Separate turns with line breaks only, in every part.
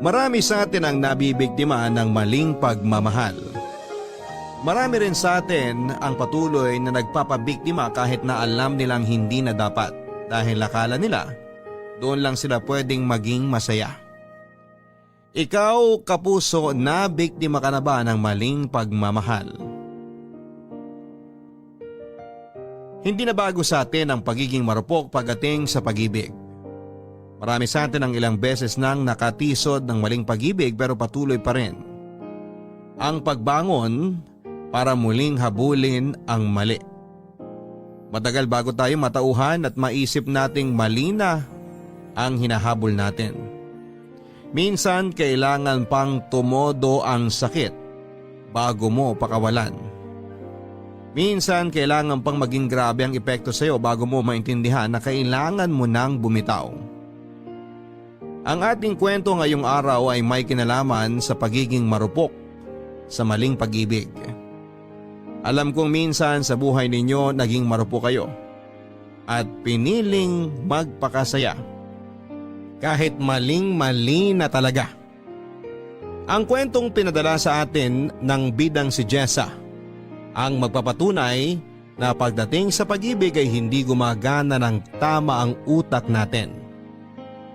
Marami sa atin ang nabibiktima ng maling pagmamahal. Marami rin sa atin ang patuloy na nagpapabiktima kahit na alam nilang hindi na dapat dahil akala nila doon lang sila pwedeng maging masaya. Ikaw, kapuso, na biktima ka na ba ng maling pagmamahal? Hindi na bago sa atin ang pagiging marupok pagdating sa pag-ibig. Marami sa atin ang ilang beses nang nakatisod ng maling pag-ibig pero patuloy pa rin ang pagbangon para muling habulin ang mali. Matagal bago tayo matauhan at maisip nating mali na ang hinahabol natin. Minsan kailangan pang tumodo ang sakit bago mo pakawalan. Minsan kailangan pang maging grabe ang epekto sa iyo bago mo maintindihan na kailangan mo nang bumitaw. Ang ating kwento ngayong araw ay may kinalaman sa pagiging marupok sa maling pag-ibig. Alam kong minsan sa buhay ninyo naging marupok kayo at piniling magpakasaya kahit maling-mali na talaga. Ang kwentong pinadala sa atin ng bidang si Jessa ang magpapatunay na pagdating sa pag-ibig ay hindi gumagana ng tama ang utak natin.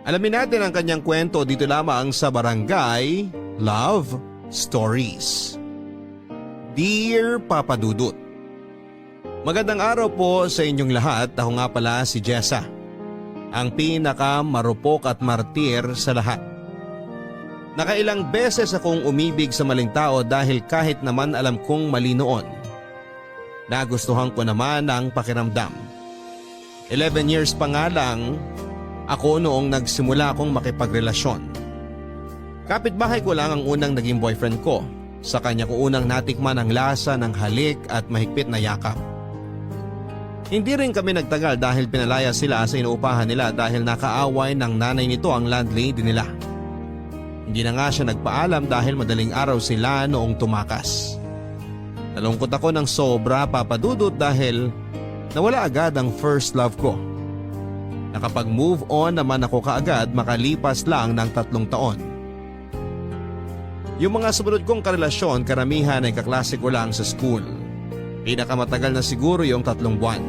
Alamin natin ang kanyang kwento dito lamang sa Barangay Love Stories. Dear Papa Dudut, magandang araw po sa inyong lahat. Ako nga pala si Jessa, ang pinakamarupok at martir sa lahat. Nakailang beses akong umibig sa maling tao dahil kahit naman alam kong mali noon, nagustuhan ko naman ang pakiramdam. 11 years pa nga lang ako noong nagsimula akong makipagrelasyon. Kapitbahay ko lang ang unang naging boyfriend ko. Sa kanya ko unang natikman ang lasa ng halik at mahigpit na yakap. Hindi rin kami nagtagal dahil pinalaya sila sa inuupahan nila dahil nakaaway ng nanay nito ang landlady nila. Hindi na nga siya nagpaalam dahil madaling araw sila noong tumakas. Nalungkot ako ng sobra, Papa Dudut, dahil nawala agad ang first love ko. Nakapag-move on naman ako kaagad makalipas lang ng 3 taon. Yung mga sumunod kong karelasyon, karamihan ay kaklase ko lang sa school. Pinakamatagal na siguro yung 3 buwan.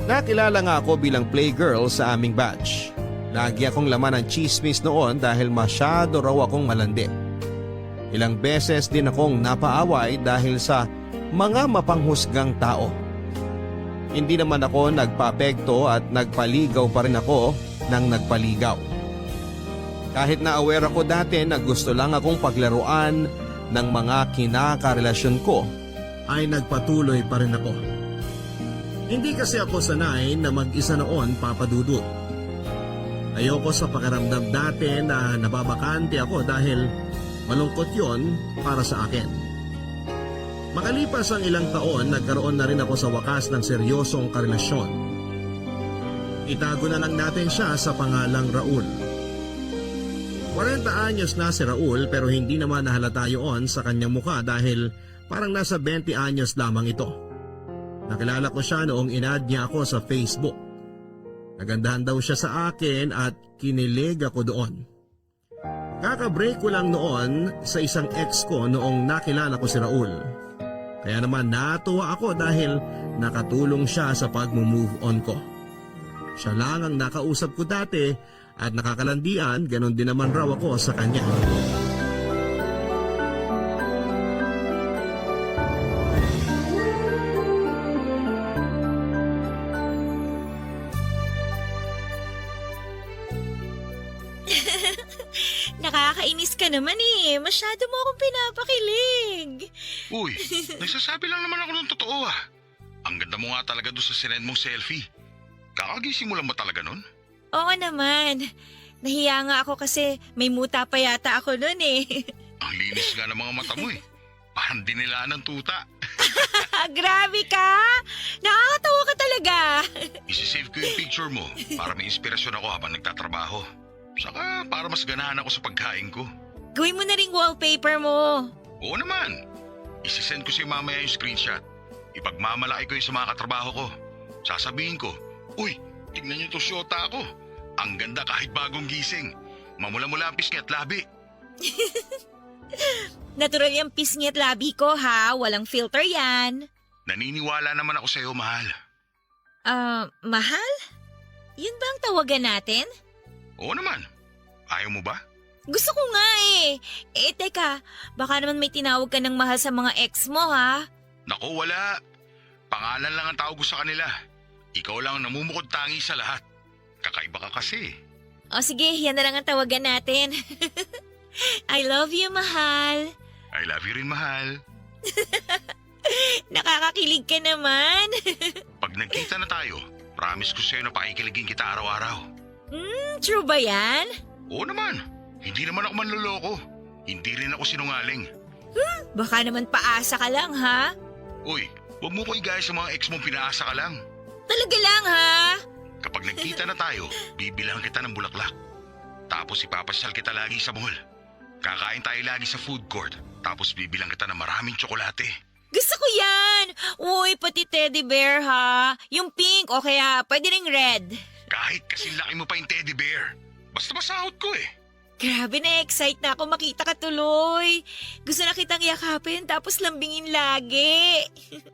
Nakilala nga ako bilang playgirl sa aming batch. Lagi akong laman ng chismis noon dahil masyado raw akong malandi. Ilang beses din akong napaaway dahil sa mga mapanghusgang tao. Hindi naman ako nagpaapekto at nagpaligaw pa rin ako ng nagpaligaw. Kahit na aware ako dati na gusto lang akong paglaruan ng mga kinakarelasyon ko, ay nagpatuloy pa rin ako. Hindi kasi ako sanay na mag-isa noon, Papa Dudut. Ayoko sa pakiramdam dati na nababakante ako dahil malungkot yon para sa akin. Makalipas ang ilang taon, nagkaroon na rin ako sa wakas ng seryosong karelasyon. Itago na lang natin siya sa pangalang Raul. 40 anyos na si Raul pero hindi naman nahalata yun sa kanyang mukha dahil parang nasa 20 anyos lamang ito. Nakilala ko siya noong inad niya ako sa Facebook. Nagandahan daw siya sa akin at kinilig ako doon. Kaka-break ko lang noon sa isang ex ko noong nakilala ko si Raul. Kaya naman natuwa ako dahil nakatulong siya sa pag-move on ko. Siya lang ang nakausap ko dati at nakakalandian, ganon din naman raw ako sa kanya.
Nakakainis ka naman eh. Masyado mo akong pinapakilig.
Uy, nagsasabi lang naman ako ng totoo ah. Ang ganda mo nga talaga doon sa sinend mong selfie. Kakagising mo lang ba talaga nun?
Oo naman. Nahiya nga ako kasi may muta pa yata ako nun eh.
Ang linis nga ng mga mata mo eh. Parang dinilaan ng tuta.
Grabe ka! Nakakatawa ka talaga.
Isisave ko yung picture mo para may inspirasyon ako habang nagtatrabaho. Saka para mas ganahan ako sa pagkain ko.
Gawin mo na ring wallpaper mo.
Oo naman. Isisend ko sa'yo mamaya yung screenshot. Ipagmamalaki ko yung sa mga katrabaho ko. Sasabihin ko, uy, tignan niyo to syota ako. Ang ganda kahit bagong gising. Mamula-mula ang pisngi at labi.
Natural yung pisngi at labi ko ha, walang filter yan.
Naniniwala naman ako sa'yo, mahal.
Mahal? Yun ba ang tawagan natin?
Oo naman. Ayaw mo ba?
Gusto ko nga eh. Teka, baka naman may tinawag ka ng mahal sa mga ex mo ha?
Naku, wala. Pangalan lang ang tawag ko sa kanila. Ikaw lang ang namumukod tangi sa lahat. Kakaiba ka kasi.
O sige, yan na lang ang tawagan natin. I love you, mahal.
I love you rin, mahal.
Nakakakilig ka naman.
Pag nagkita na tayo, promise ko sa'yo na pakikiligin kita araw-araw.
True ba yan?
Oo naman. Hindi naman ako manloloko. Hindi rin ako sinungaling.
Baka naman paasa ka lang ha?
Uy, huwag mo ko igaya sa mga ex mong pinaasa ka lang.
Talaga lang ha?
Kapag nagkita na tayo, bibilang kita ng bulaklak. Tapos ipapasyal kita lagi sa mall. Kakain tayo lagi sa food court. Tapos bibilang kita ng maraming tsokolate.
Gusto ko yan! Uy, pati teddy bear ha? Yung pink o kaya pwede ring red.
Kahit kasing laki mo pa yung teddy bear. Basta masahod ko eh.
Grabe na-excite na ako makita ka tuloy. Gusto na kitang yakapin tapos lambingin lagi.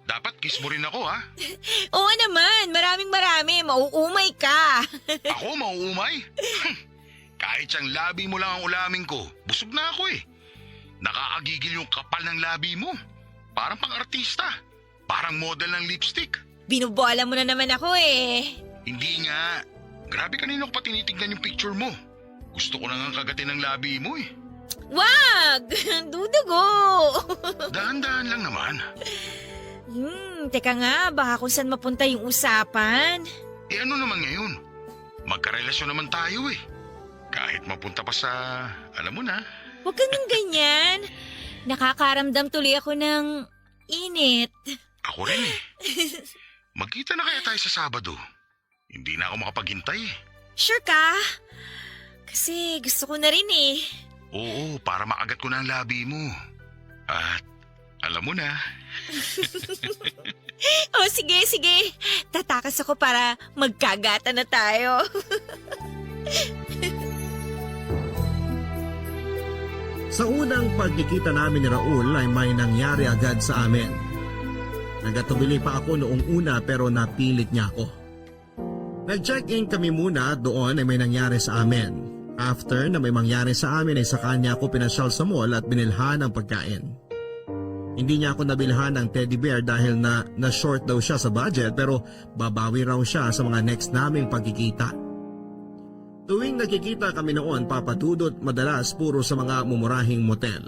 Dapat kiss mo rin ako ha.
Oo naman, maraming mauumay ka.
Ako mauumay? Kahit siyang labi mo lang ang ulamin ko, busog na ako eh. Nakakagigil yung kapal ng labi mo. Parang pang-artista. Parang model ng lipstick.
Binubola mo na naman ako eh.
Hindi nga. Grabe kanina ko pa tinitignan yung picture mo. Gusto ko na nga kagatin ng labi mo eh.
Wag! Dudugo!
Dahan-dahan lang naman.
Teka nga, baka kung saan mapunta yung usapan.
Eh ano naman ngayon? Magkarelasyon naman tayo eh. Kahit mapunta pa sa, alam mo na.
Huwag ka nang ganyan. Nakakaramdam tuloy ako ng init.
Ako rin eh. Magkita na kaya tayo sa Sabado. Hindi na ako makapaghintay eh.
Sure ka? Kasi gusto ko na rin eh.
Oo, para makagat ko na ang labi mo. At alam mo na.
Sige. Tatakas ako para magkagatan na tayo.
Sa unang pagkikita namin ni Raul ay may nangyari agad sa amin. Nagatubili pa ako noong una pero napilit niya ako. Nag-check-in kami muna doon ay may nangyari sa amin. After na may mangyari sa amin ay sa kanya ako pinasyal sa mall at binilhan ng pagkain. Hindi niya ako nabilhan ng teddy bear dahil na-short daw siya sa budget pero babawi raw siya sa mga next naming pagkikita. Tuwing nakikita kami noon papadudot madalas puro sa mga mumurahing motel.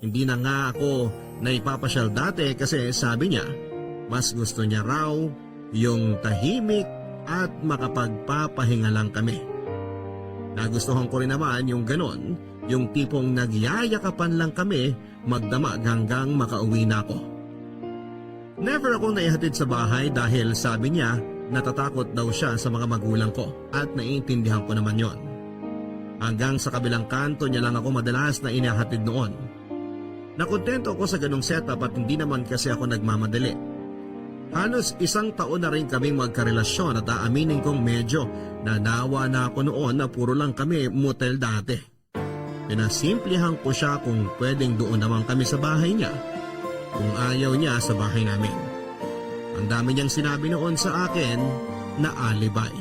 Hindi na nga ako naipapasyal dati kasi sabi niya mas gusto niya raw yung tahimik at makapagpapahinga lang kami. Nagustuhan ko rin naman yung ganon, yung tipong nagyayakapan lang kami magdamag hanggang makauwi na ako. Never ako naihatid sa bahay dahil sabi niya natatakot daw siya sa mga magulang ko at naiintindihan ko naman yon. Hanggang sa kabilang kanto niya lang ako madalas na inahatid noon. Nakontento ako sa ganong setup at hindi naman kasi ako nagmamadali. Halos 1 taon na rin kaming magkarelasyon at aaminin kong medyo nanawa na ako noon na puro lang kami motel dati. Pinasimplihan ko siya kung pwedeng doon naman kami sa bahay niya. Kung ayaw niya sa bahay namin. Ang dami niyang sinabi noon sa akin na alibay.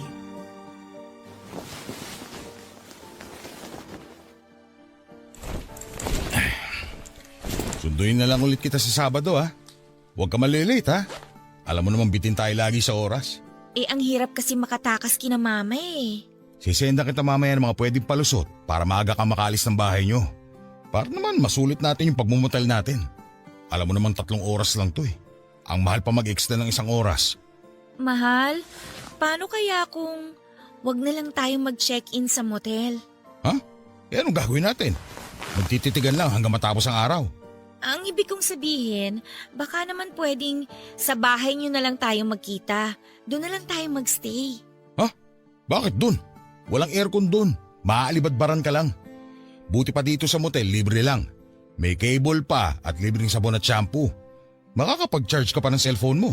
Sunduin na lang ulit kita sa Sabado ha. Huwag ka malilate ha. Alam mo naman bitin tayo lagi sa oras.
Ang hirap kasi makatakas kina mama eh.
Sisenda kita mamaya ng mga pwedeng palusot para maaga ka makaalis ng bahay nyo. Para naman masulit natin yung pagmumutal natin. Alam mo naman 3 oras lang to eh. Ang mahal pa mag-extend ng 1 oras.
Mahal, paano kaya kung wag na lang tayong mag-check-in sa motel?
Ha? Anong gagawin natin? Magtititigan lang hanggang matapos ang araw.
Ang ibig kong sabihin, baka naman pwedeng sa bahay nyo na lang tayo magkita. Doon na lang tayo magstay.
Ha? Bakit dun? Walang aircon dun. Maaalibadbaran ka lang. Buti pa dito sa motel, libre lang. May cable pa at libreng sabon at shampoo. Makakapag-charge ka pa ng cellphone mo.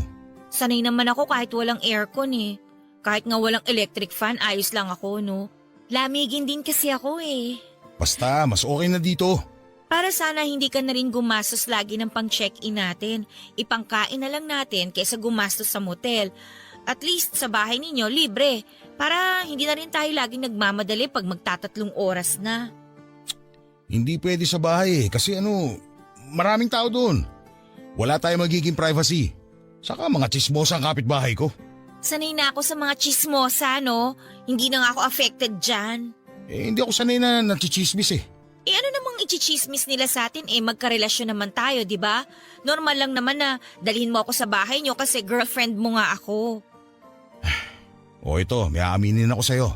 Sanay naman ako kahit walang aircon eh. Kahit nga walang electric fan, ayos lang ako, no? Lamigin din kasi ako eh.
Basta, mas okay na dito.
Para sana hindi ka na rin gumastos lagi ng pang-check-in natin. Ipangkain na lang natin kaysa gumastos sa motel. At least sa bahay ninyo, libre. Para hindi na rin tayo laging nagmamadali pag magtatatlong oras na.
Hindi pwede sa bahay kasi maraming tao doon. Wala tayong magiging privacy. Saka mga chismosa ang kapitbahay ko.
Sanay na ako sa mga chismosa, no? Hindi na nga ako affected dyan.
Hindi ako sanay na nachichismis eh.
Ano namang ichichismis nila sa atin magkarelasyon naman tayo, di ba? Normal lang naman na dalhin mo ako sa bahay nyo kasi girlfriend mo nga ako.
O ito, may aaminin ako sa'yo.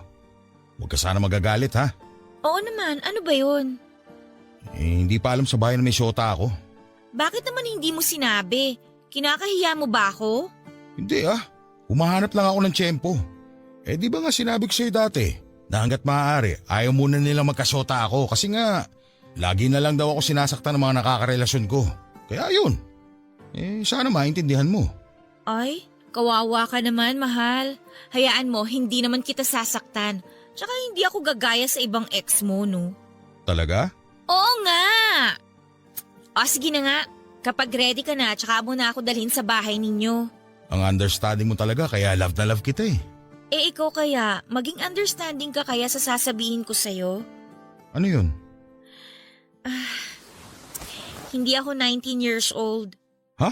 Huwag ka sana magagalit ha.
Oo naman, ano ba yun?
Hindi pa alam sa bahay na may syota ako.
Bakit naman hindi mo sinabi? Kinakahiya mo ba ako?
Hindi Humahanap lang ako ng tiyempo. Di ba nga sinabi ko sa'yo dati na hanggat maaari ayaw muna nilang magkasyota ako kasi nga lagi na lang daw ako sinasaktan ng mga nakakarelasyon ko. Kaya yun. Sana maintindihan mo.
Ay, kawawa ka naman, mahal. Hayaan mo, hindi naman kita sasaktan. Tsaka hindi ako gagaya sa ibang ex mo, no?
Talaga?
Oo nga! O sige na nga, kapag ready ka na, tsaka mo na ako dalhin sa bahay ninyo.
Ang understanding mo talaga kaya love na love kita eh.
Ikaw kaya, maging understanding ka kaya sa sasabihin ko sa'yo?
Ano yun?
Hindi ako 19 years old.
Ha?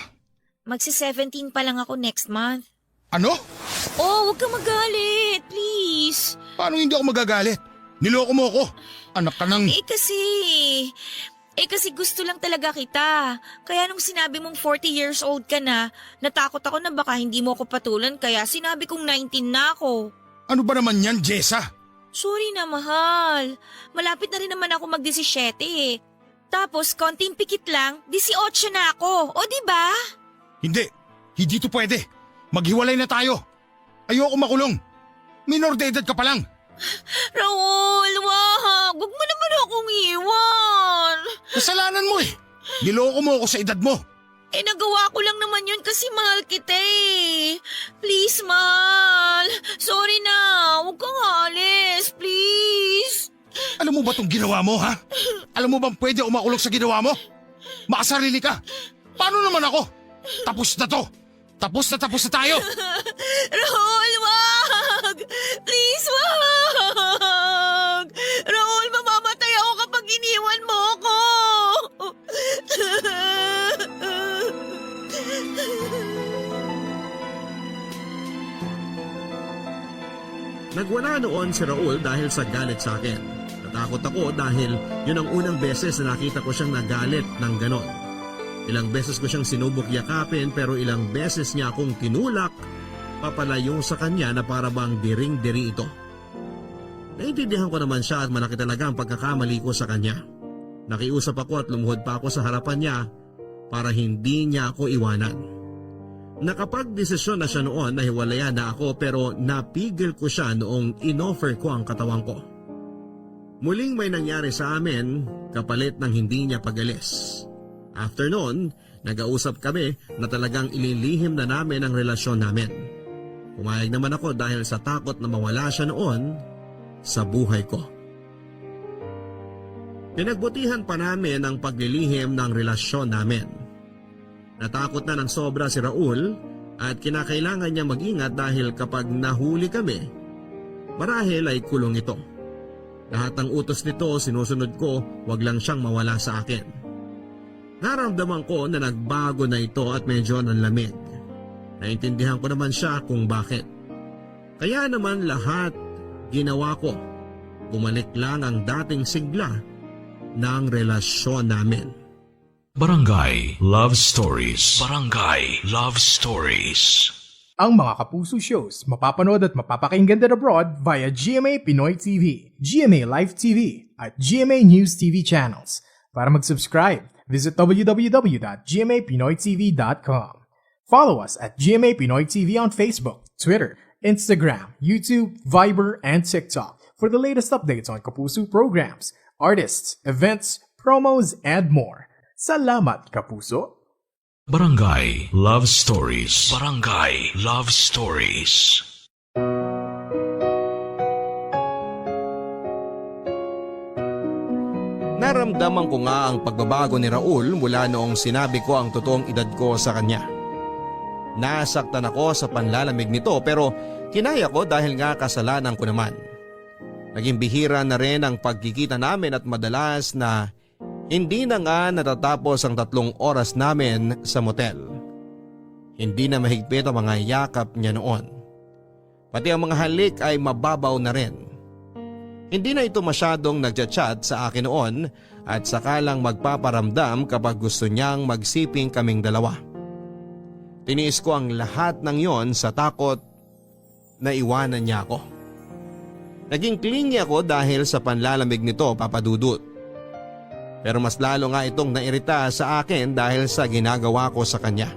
Magsi-17 pa lang ako next month.
Ano?
Oh, huwag ka magalit, please.
Paano hindi ako magagalit? Niloko mo ako. Anak ka ng…
Kasi gusto lang talaga kita. Kaya nung sinabi mong 40 years old ka na, natakot ako na baka hindi mo ako patulan kaya sinabi kong 19 na ako.
Ano ba naman yan, Jessa?
Sorry na, mahal. Malapit na rin naman ako mag-17 eh. Tapos, konting pikit lang, 18 na ako. O, di ba?
Hindi. Hindi to pwede. Maghiwalay na tayo. Ayoko makulong. Minor de edad ka pa lang.
Raul, wag. Huwag mo naman akong iwan.
Kasalanan mo eh. Niloko mo ako sa edad mo.
Nagawa ko lang naman yun kasi mahal kita eh. Please, mahal. Sorry na. Huwag kang alis. Please.
Alam mo ba itong ginawa mo, ha? Alam mo bang pwede umakulong sa ginawa mo? Makasarili ka. Paano naman ako? Tapos na to. Tapos na tayo.
Raul, wag. Please, wag. Raul, mamamatay ako kapag iniwan mo ako.
Nagwala noon si Raul dahil sa galit sa akin. Natakot ako dahil yun ang unang beses na nakita ko siyang nagalit ng ganon. Ilang beses ko siyang sinubok yakapin pero ilang beses niya akong tinulak papalayo sa kanya na para bang diring-diri ito. Naintindihan ko naman siya at malaki talaga ang pagkakamali ko sa kanya. Nakiusap ako at lumuhod pa ako sa harapan niya para hindi niya ako iwanan. Nakapag-desisyon na siya noon na hiwalayan na ako pero napigil ko siya noong inoffer ko ang katawan ko. Muling may nangyari sa amin kapalit ng hindi niya pag-alis. After noon, nag-ausap kami na talagang ililihim na namin ang relasyon namin. Pumayag naman ako dahil sa takot na mawala siya noon sa buhay ko. Pinagbutihan pa namin ang paglilihim ng relasyon namin. Natakot na ng sobra si Raul at kinakailangan niya mag-ingat dahil kapag nahuli kami, marahil ay kulong ito. Lahat ng utos nito sinusunod ko, wag lang siyang mawala sa akin. Naramdaman ko na nagbago na ito at medyo nanlamig. Naintindihan ko naman siya kung bakit. Kaya naman lahat ginawa ko. Bumalik lang ang dating sigla ng relasyon namin.
Barangay Love Stories. Barangay Love Stories.
Ang mga Kapuso shows mapapanood at mapapakinggan din abroad via GMA Pinoy TV, GMA Live TV at GMA News TV channels. Para mag-subscribe, visit www.gmapinoytv.com. Follow us at GMA Pinoy TV on Facebook, Twitter, Instagram, YouTube, Viber, and TikTok for the latest updates on Kapuso programs, artists, events, promos, and more. Salamat, Kapuso!
Barangay Love Stories. Barangay Love Stories.
Nararamdaman ko nga ang pagbabago ni Raul mula noong sinabi ko ang totoong edad ko sa kanya. Nasaktan ako sa panlalamig nito pero kinaya ko dahil nga kasalanan ko naman. Naging bihira na rin ang pagkikita namin at madalas na hindi na nga natatapos ang 3 oras namin sa motel. Hindi na mahigpit ang mga yakap niya noon. Pati ang mga halik ay mababaw na rin. Hindi na ito masyadong nagchat-chat sa akin noon at saka lang magpaparamdam kapag gusto niyang magsiping kaming dalawa. Tiniis ko ang lahat ng yon sa takot na iwanan niya ako. Naging clingy ako dahil sa panlalamig nito, Papa Dudut. Pero mas lalo nga itong nairita sa akin dahil sa ginagawa ko sa kanya.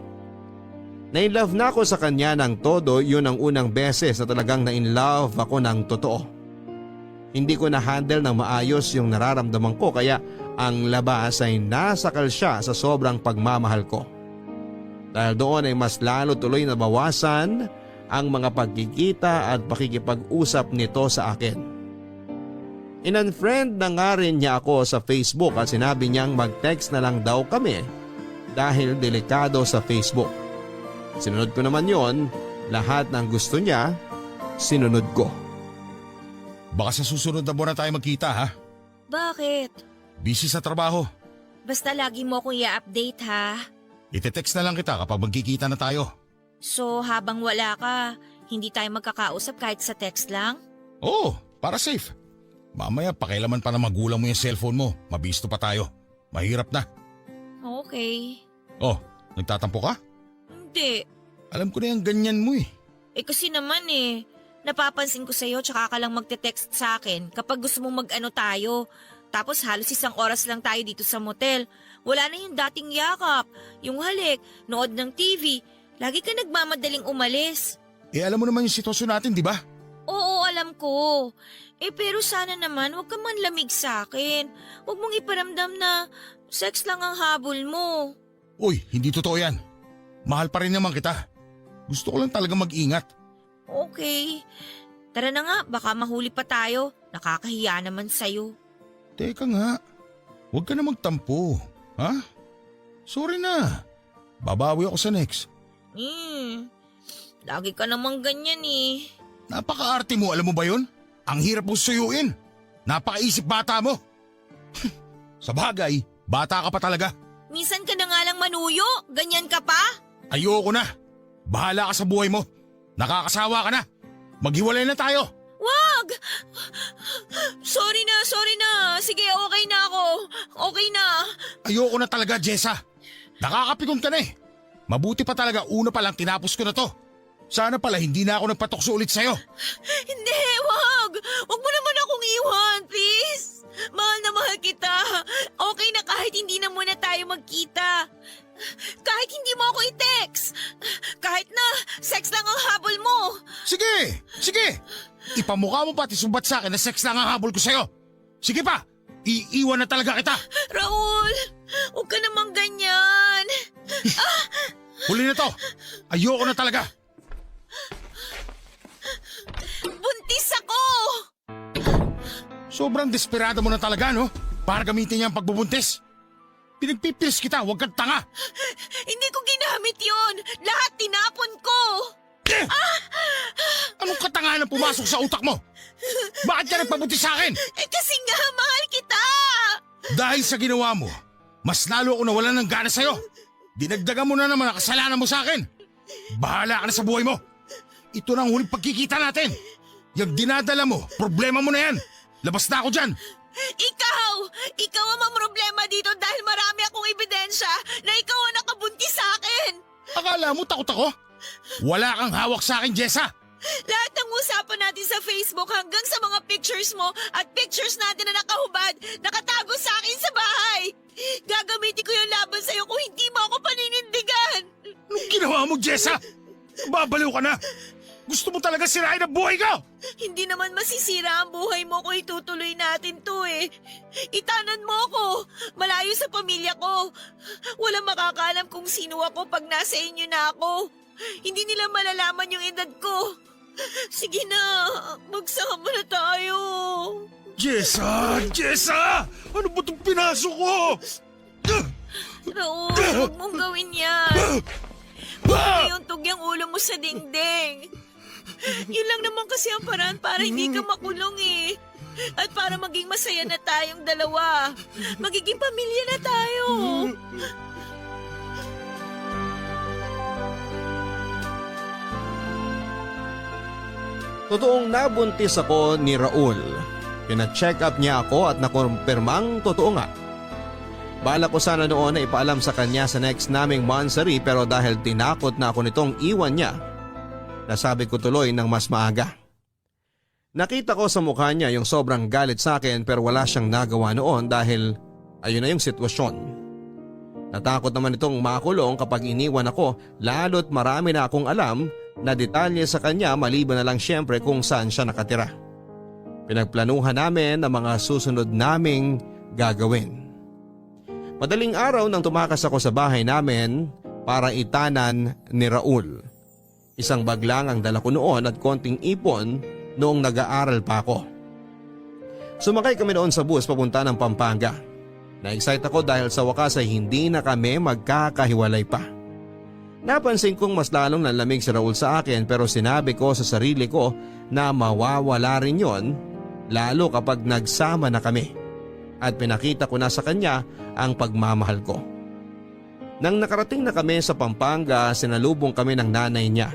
Na-inlove na ako sa kanya ng todo, yun ang unang beses na talagang na-inlove ako ng totoo. Hindi ko na-handle ng maayos yung nararamdaman ko kaya ang labas ay nasakal siya sa sobrang pagmamahal ko. Dahil doon ay mas lalo tuloy na bawasan ang mga pagkikita at pakikipag-usap nito sa akin. In-unfriend na nga rin niya ako sa Facebook at sinabi niyang mag-text na lang daw kami dahil delikado sa Facebook. Sinunod ko naman yon, lahat ng gusto niya, sinunod ko.
Baka sa susunod na buwan na tayo magkita ha?
Bakit?
Busy sa trabaho.
Basta lagi mo akong i-update ha.
Ite-text na lang kita kapag magkikita na tayo.
So habang wala ka, hindi tayo magkakausap kahit sa text lang?
Oo, para safe. Mamaya pakialaman pa na magulang mo yung cellphone mo. Mabisto pa tayo. Mahirap na.
Okay.
Oh, nagtatampo ka?
Hindi.
Alam ko na yung ganyan mo eh.
Kasi naman napapansin ko sa'yo tsaka ka lang magte-text sa akin kapag gusto mong mag-ano tayo. Tapos halos 1 oras lang tayo dito sa motel. Wala na yung dating yakap, yung halik, nood ng TV. Lagi ka nagmamadaling umalis.
Alam mo naman yung sitwasyon natin, di ba?
Oo, alam ko. Pero sana naman huwag ka manlamig sa akin. Huwag mong iparamdam na sex lang ang habol mo.
Uy, hindi totoo yan. Mahal pa rin naman kita. Gusto ko lang talaga mag-ingat.
Okay. Tara na nga, baka mahuli pa tayo. Nakakahiya naman sa'yo.
Teka nga, huwag ka na magtampo. Ha? Sorry na. Babawi ako sa next.
Lagi ka namang ganyan
Napaka-arte mo, alam mo ba yun? Ang hirap mo suyuin. Napakaisip bata mo. Sa bagay, bata ka pa talaga.
Minsan ka na nga lang manuyo, ganyan ka pa?
Ayoko na. Bahala ka sa buhay mo. Nakakasawa ka na. Maghiwalay na tayo.
Wag! Sorry na. Sige, okay na ako. Okay na.
Ayoko na talaga, Jessa. Nakakapikon ka na eh. Mabuti pa talaga una pa lang tinapos ko na to. Sana pala hindi na ako nagpatokso ulit sa'yo.
Hindi, wag! Wag mo naman akong iwan, please! Mahal na mahal kita. Okay na kahit hindi na muna tayo magkita. Kahit hindi mo ako i-text. Kahit na sex lang ang habol mo.
Sige! Ipamukha mo pati sumbat sa akin na sex lang ang habol ko sa'yo. Sige pa! Iiwan na talaga kita.
Raul, huwag ka namang ganyan.
Huli na to. Ayoko na talaga.
Buntis ako!
Sobrang desperado mo na talaga, no? Para gamitin niya ang pagbubuntis. Pinagpipilis kita, huwag kang tanga.
Hindi ko ginamit yon. Lahat tinapon ko.
Anong katangahan ang pumasok sa utak mo? Bakit ka nagpabuntis sa akin?
Kasi nga, mahal kita.
Dahil sa ginawa mo, mas lalo ako nawalan ng gana sa'yo. Dinagdagan mo na naman ang kasalanan mo sa akin. Bahala ka na sa buhay mo. Ito na ang huling pagkikita natin. Yung dinadala mo, problema mo na yan. Labas na ako dyan.
Ikaw ang problema dito dahil marami akong ebidensya na ikaw ang nakabuntis sa akin.
Akala mo takot ako? Wala kang hawak sa akin, Jessa.
Lahat ng usapan natin sa Facebook hanggang sa mga pictures mo at pictures natin na nakahubad, nakatago sa akin sa bahay. Gagamitin ko yung laban sa'yo kung hindi mo ako paninindigan.
Anong ginawa mo, Jessa? Babaliw ka na. Gusto mo talaga sirain ang buhay ko?
Hindi naman masisira ang buhay mo kung itutuloy natin to Itanan mo ako. Malayo sa pamilya ko. Walang makakaalam kung sino ako pag nasa inyo na ako. Hindi nila malalaman yung edad ko. Sige na, magsama na tayo.
Jessa! Jessa! Ano ba itong pinasok ko?
Raul, huwag mong gawin yan. Huwag mo iuntog yung ulo mo sa dingding. Yun lang naman kasi ang paraan para hindi ka makulong eh. At para maging masaya na tayong dalawa. Magiging pamilya na tayo.
Totoong nabuntis ako ni Raul. Pina-check up niya ako at nakumpirmang totoo nga. Bala ko sana noon na ipaalam sa kanya sa next naming monthsary pero dahil tinakot na ako nitong iwan niya, nasabi ko tuloy ng mas maaga. Nakita ko sa mukha niya yung sobrang galit sa akin pero wala siyang nagawa noon dahil ayun na yung sitwasyon. Natakot naman itong makulong kapag iniwan ako lalo't marami na akong alam na detalye sa kanya maliban na lang syempre kung saan siya nakatira. Pinagplanuhan namin ang mga susunod naming gagawin. Madaling araw nang tumakas ako sa bahay namin para itanan ni Raul. Isang bag lang ang dala ko noon at konting ipon noong nag-aaral pa ako. Sumakay kami noon sa bus papunta ng Pampanga. Na-excite ako dahil sa wakas ay hindi na kami magkakahiwalay pa. Napansin kong mas lalong nanlamig si Raul sa akin pero sinabi ko sa sarili ko na mawawala rin yon lalo kapag nagsama na kami. At pinakita ko na sa kanya ang pagmamahal ko. Nang nakarating na kami sa Pampanga, sinalubong kami ng nanay niya.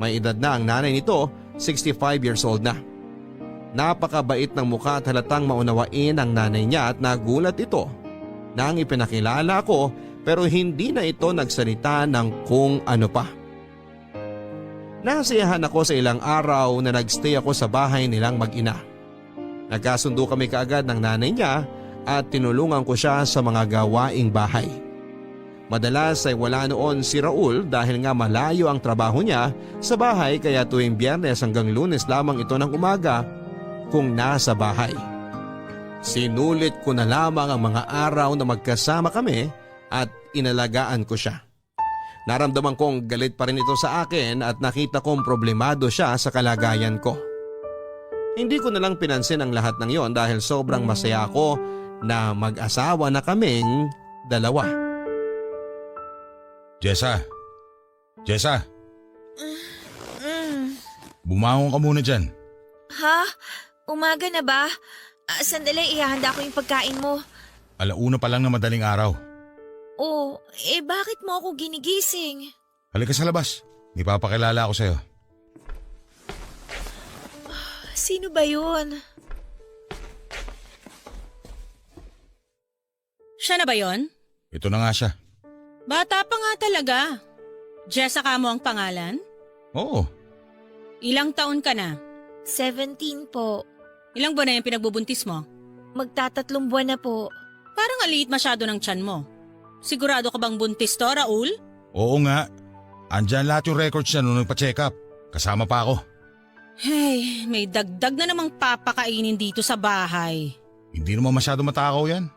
May edad na ang nanay nito, 65 years old na. Napakabait ng mukha at halatang maunawain ang nanay niya at nagulat ito nang ipinakilala ko pero hindi na ito nagsalita ng kung ano pa. Nasiyahan ako sa ilang araw na nagstay ako sa bahay nilang mag-ina. Nagkasundo kami kaagad ng nanay niya at tinulungan ko siya sa mga gawaing bahay. Madalas ay wala noon si Raul dahil nga malayo ang trabaho niya sa bahay kaya tuwing Biyernes hanggang Lunes lamang ito ng umaga kung nasa bahay. Sinulit ko na lamang ang mga araw na magkasama kami at inalagaan ko siya. Naramdaman kong galit pa rin ito sa akin at nakita kong problemado siya sa kalagayan ko. Hindi ko na lang pinansin ang lahat ng yon dahil sobrang masaya ako na mag-asawa na kaming dalawa.
Jessa! Jessa! Bumangon ka muna dyan.
Ha? Umaga na ba? Sandali, ihahanda ko yung pagkain mo.
Alauna pa lang na madaling araw.
Oh, bakit mo ako ginigising?
Halika sa labas. Ipapakilala ako sa'yo.
Sino ba yun?
Siya na ba yon?
Ito na nga siya.
Bata pa nga talaga. Jessica mo ang pangalan?
Oo.
Ilang taon ka na?
17 po.
Ilang buwan na yung pinagbubuntis mo?
Magtatatlong buwan na po.
Parang aliit masyado ng tiyan mo. Sigurado ka bang buntis to, Raul?
Oo nga. Andyan lahat yung records niya nung nagpa-check up. Kasama pa ako.
Hey, may dagdag na namang papakainin dito sa bahay.
Hindi naman masyado matakaw yan.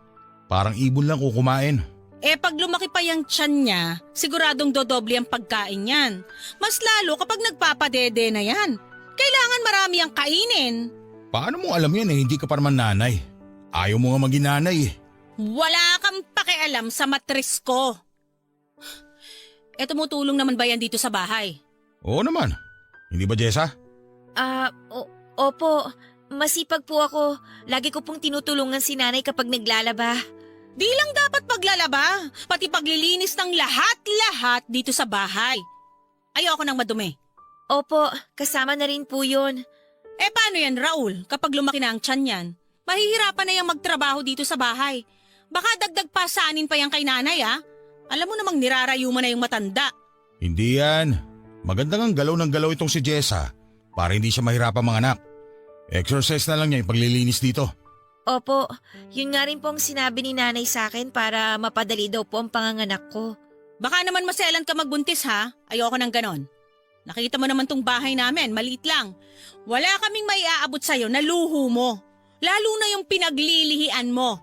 Parang ibon lang kung kumain.
Pag lumaki pa yung tiyan niya, siguradong dodoble ang pagkain yan. Mas lalo kapag nagpapadede na yan. Kailangan marami ang kainin.
Paano mo alam yan hindi ka pa naman nanay? Ayaw mo nga maging nanay eh.
Wala kang pakialam sa matris ko. Tumutulong naman ba yan dito sa bahay?
Oo naman. Hindi ba, Jessa?
Opo. Masipag po ako. Lagi ko pong tinutulungan si nanay kapag naglalaba.
Di lang dapat paglalaba, pati paglilinis ng lahat-lahat dito sa bahay. Ayoko nang madumi.
Opo, kasama na rin po yun.
Paano yan, Raul? Kapag lumaki na ang tiyan yan, mahihirapan na yung magtrabaho dito sa bahay. Baka dagdag pa saanin pa yan kay nanay, ha? Alam mo namang nirarayo mo na yung matanda.
Hindi yan. Maganda ng galaw ng galaw itong si Jessa para hindi siya mahirapan manganak. Exercise na lang niya yung paglilinis dito.
Opo, yun nga rin po ang sinabi ni nanay sa akin para mapadali daw po ang panganganak ko.
Baka naman maselan ka magbuntis, ha? Ayoko nang ganon. Nakita mo naman tong bahay namin, maliit lang. Wala kaming maiaabot sa'yo na luho mo. Lalo na yung pinaglilihian mo.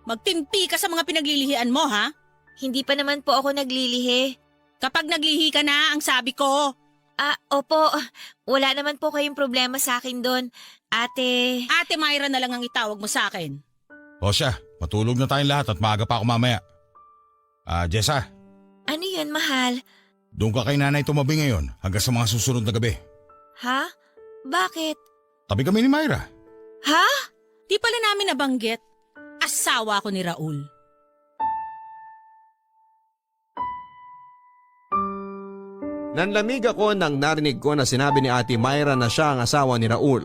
Magtimpi ka sa mga pinaglilihian mo, ha?
Hindi pa naman po ako naglilihi.
Kapag naglihi ka na, ang sabi ko.
Opo. Wala naman po kayong problema sa akin doon. Ate,
Ate Myra na lang ang itawag mo sa akin.
O siya, matulog na tayong lahat at maaga pa ako mamaya. Jessa,
ano yun, mahal?
doon ka kay nanay tumabi ngayon hanggang sa mga susunod na gabi.
Ha? Bakit?
Tabi kami ni Myra.
Ha?
Di pala namin nabanggit. Asawa ko ni Raul.
Nanlamig ako nang narinig ko na sinabi ni Ate Myra na siya ang asawa ni Raul.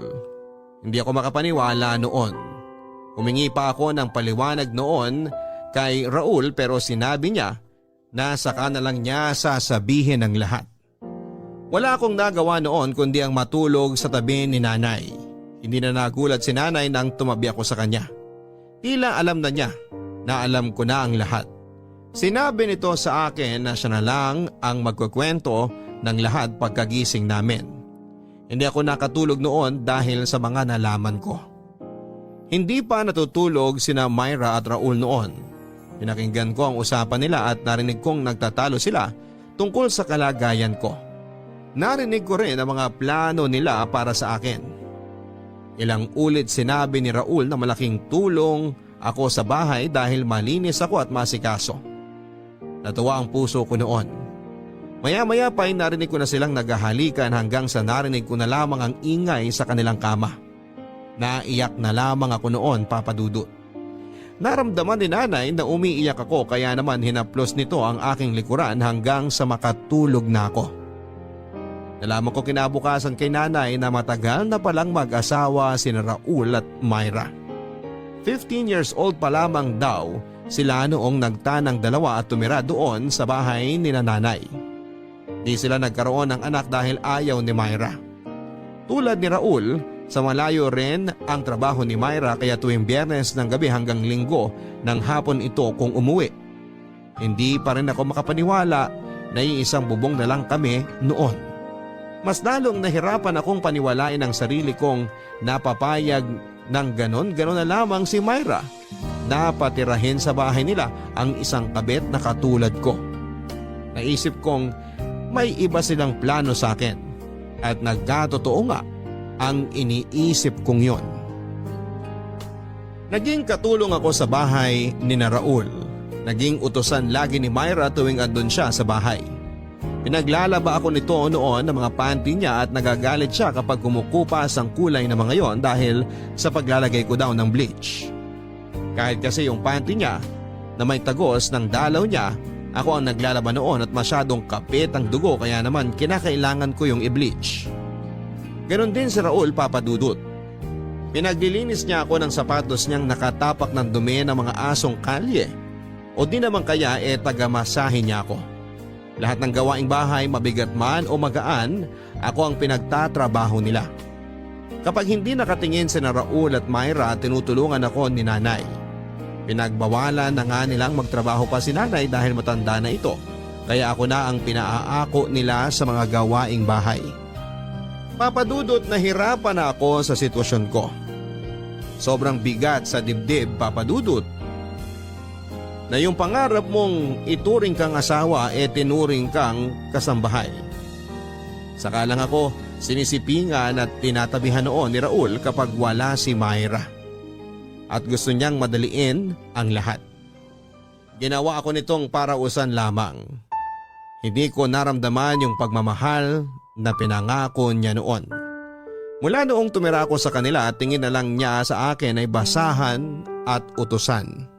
Hindi ako makapaniwala noon. Humingi pa ako ng paliwanag noon kay Raul pero sinabi niya na saka na lang niya sasabihin ang lahat. Wala akong nagawa noon kundi ang matulog sa tabi ni nanay. Hindi na nagulat si nanay nang tumabi ako sa kanya. Tila alam na niya na alam ko na ang lahat. Sinabi nito sa akin na siya na lang ang magkukwento ng lahat pagkagising namin. Hindi ako nakatulog noon dahil sa mga nalaman ko. Hindi pa natutulog sina Myra at Raul noon. Pinakinggan ko ang usapan nila at narinig kong nagtatalo sila tungkol sa kalagayan ko. Narinig ko rin ang mga plano nila para sa akin. Ilang ulit sinabi ni Raul na malaking tulong ako sa bahay dahil malinis ako at masikaso. Natuwa ang puso ko noon. Maya-maya pa ay narinig ko na silang naghahalikan hanggang sa narinig ko na lamang ang ingay sa kanilang kama. Naiyak na lamang ako noon, Papa Dudut. Naramdaman ni nanay na umiiyak ako kaya naman hinaplos nito ang aking likuran hanggang sa makatulog na ako. Nalaman ko kinabukasan kay nanay na matagal na palang mag-asawa sina Raul at Myra. 15 years old pa lamang daw sila noong nagtanang dalawa at tumira doon sa bahay ni nanay. Di sila nagkaroon ng anak dahil ayaw ni Myra. Tulad ni Raul, sa malayo rin ang trabaho ni Myra kaya tuwing Biyernes ng gabi hanggang Linggo ng hapon ito kung umuwi. Hindi pa rin ako makapaniwala na iisang bubong na lang kami noon. Mas lalong nahirapan akong paniwalain ang sarili kong napapayag ng ganon-ganon na lamang si Myra na patirahin sa bahay nila ang isang kabit na katulad ko. Naisip kong may iba silang plano sa akin at nagkatotoo nga ang iniisip kong yon. Naging katulong ako sa bahay ni Raul. Naging utusan lagi ni Myra tuwing andun siya sa bahay. Pinaglalaba ako nito noon ng mga panty niya at nagagalit siya kapag kumukupas ang kulay ng mga yon dahil sa paglalagay ko daw ng bleach. Kahit kasi yung panty niya na may tagos ng dalaw niya, ako ang naglalaba noon at masyadong kapit ang dugo kaya naman kinakailangan ko yung i-bleach. Ganon din si Raul, Papa Dudut. Pinaglilinis niya ako ng sapatos niyang nakatapak ng dumi ng mga asong kalye o di naman kaya tagamasahin niya ako. Lahat ng gawaing bahay, mabigat man o magaan, ako ang pinagtatrabaho nila. Kapag hindi nakatingin si Raul at Myra, tinutulungan ako ni nanay. Pinagbawalan na nga nilang magtrabaho pa si nanay dahil matanda na ito, kaya ako na ang pinaaako nila sa mga gawaing bahay. Papadudot, nahirapan na ako sa sitwasyon ko. Sobrang bigat sa dibdib, Papadudot. Na yung pangarap mong ituring kang asawa tinuring kang kasambahay. Saka lang ako sinisipingan at tinatabihan noon ni Raul kapag wala si Myra. At gusto niyang madaliin ang lahat. Ginawa ako nitong parausan lamang. Hindi ko naramdaman yung pagmamahal na pinangako niya noon. Mula noong tumira ako sa kanila at tingin na lang niya sa akin ay basahan at utusan.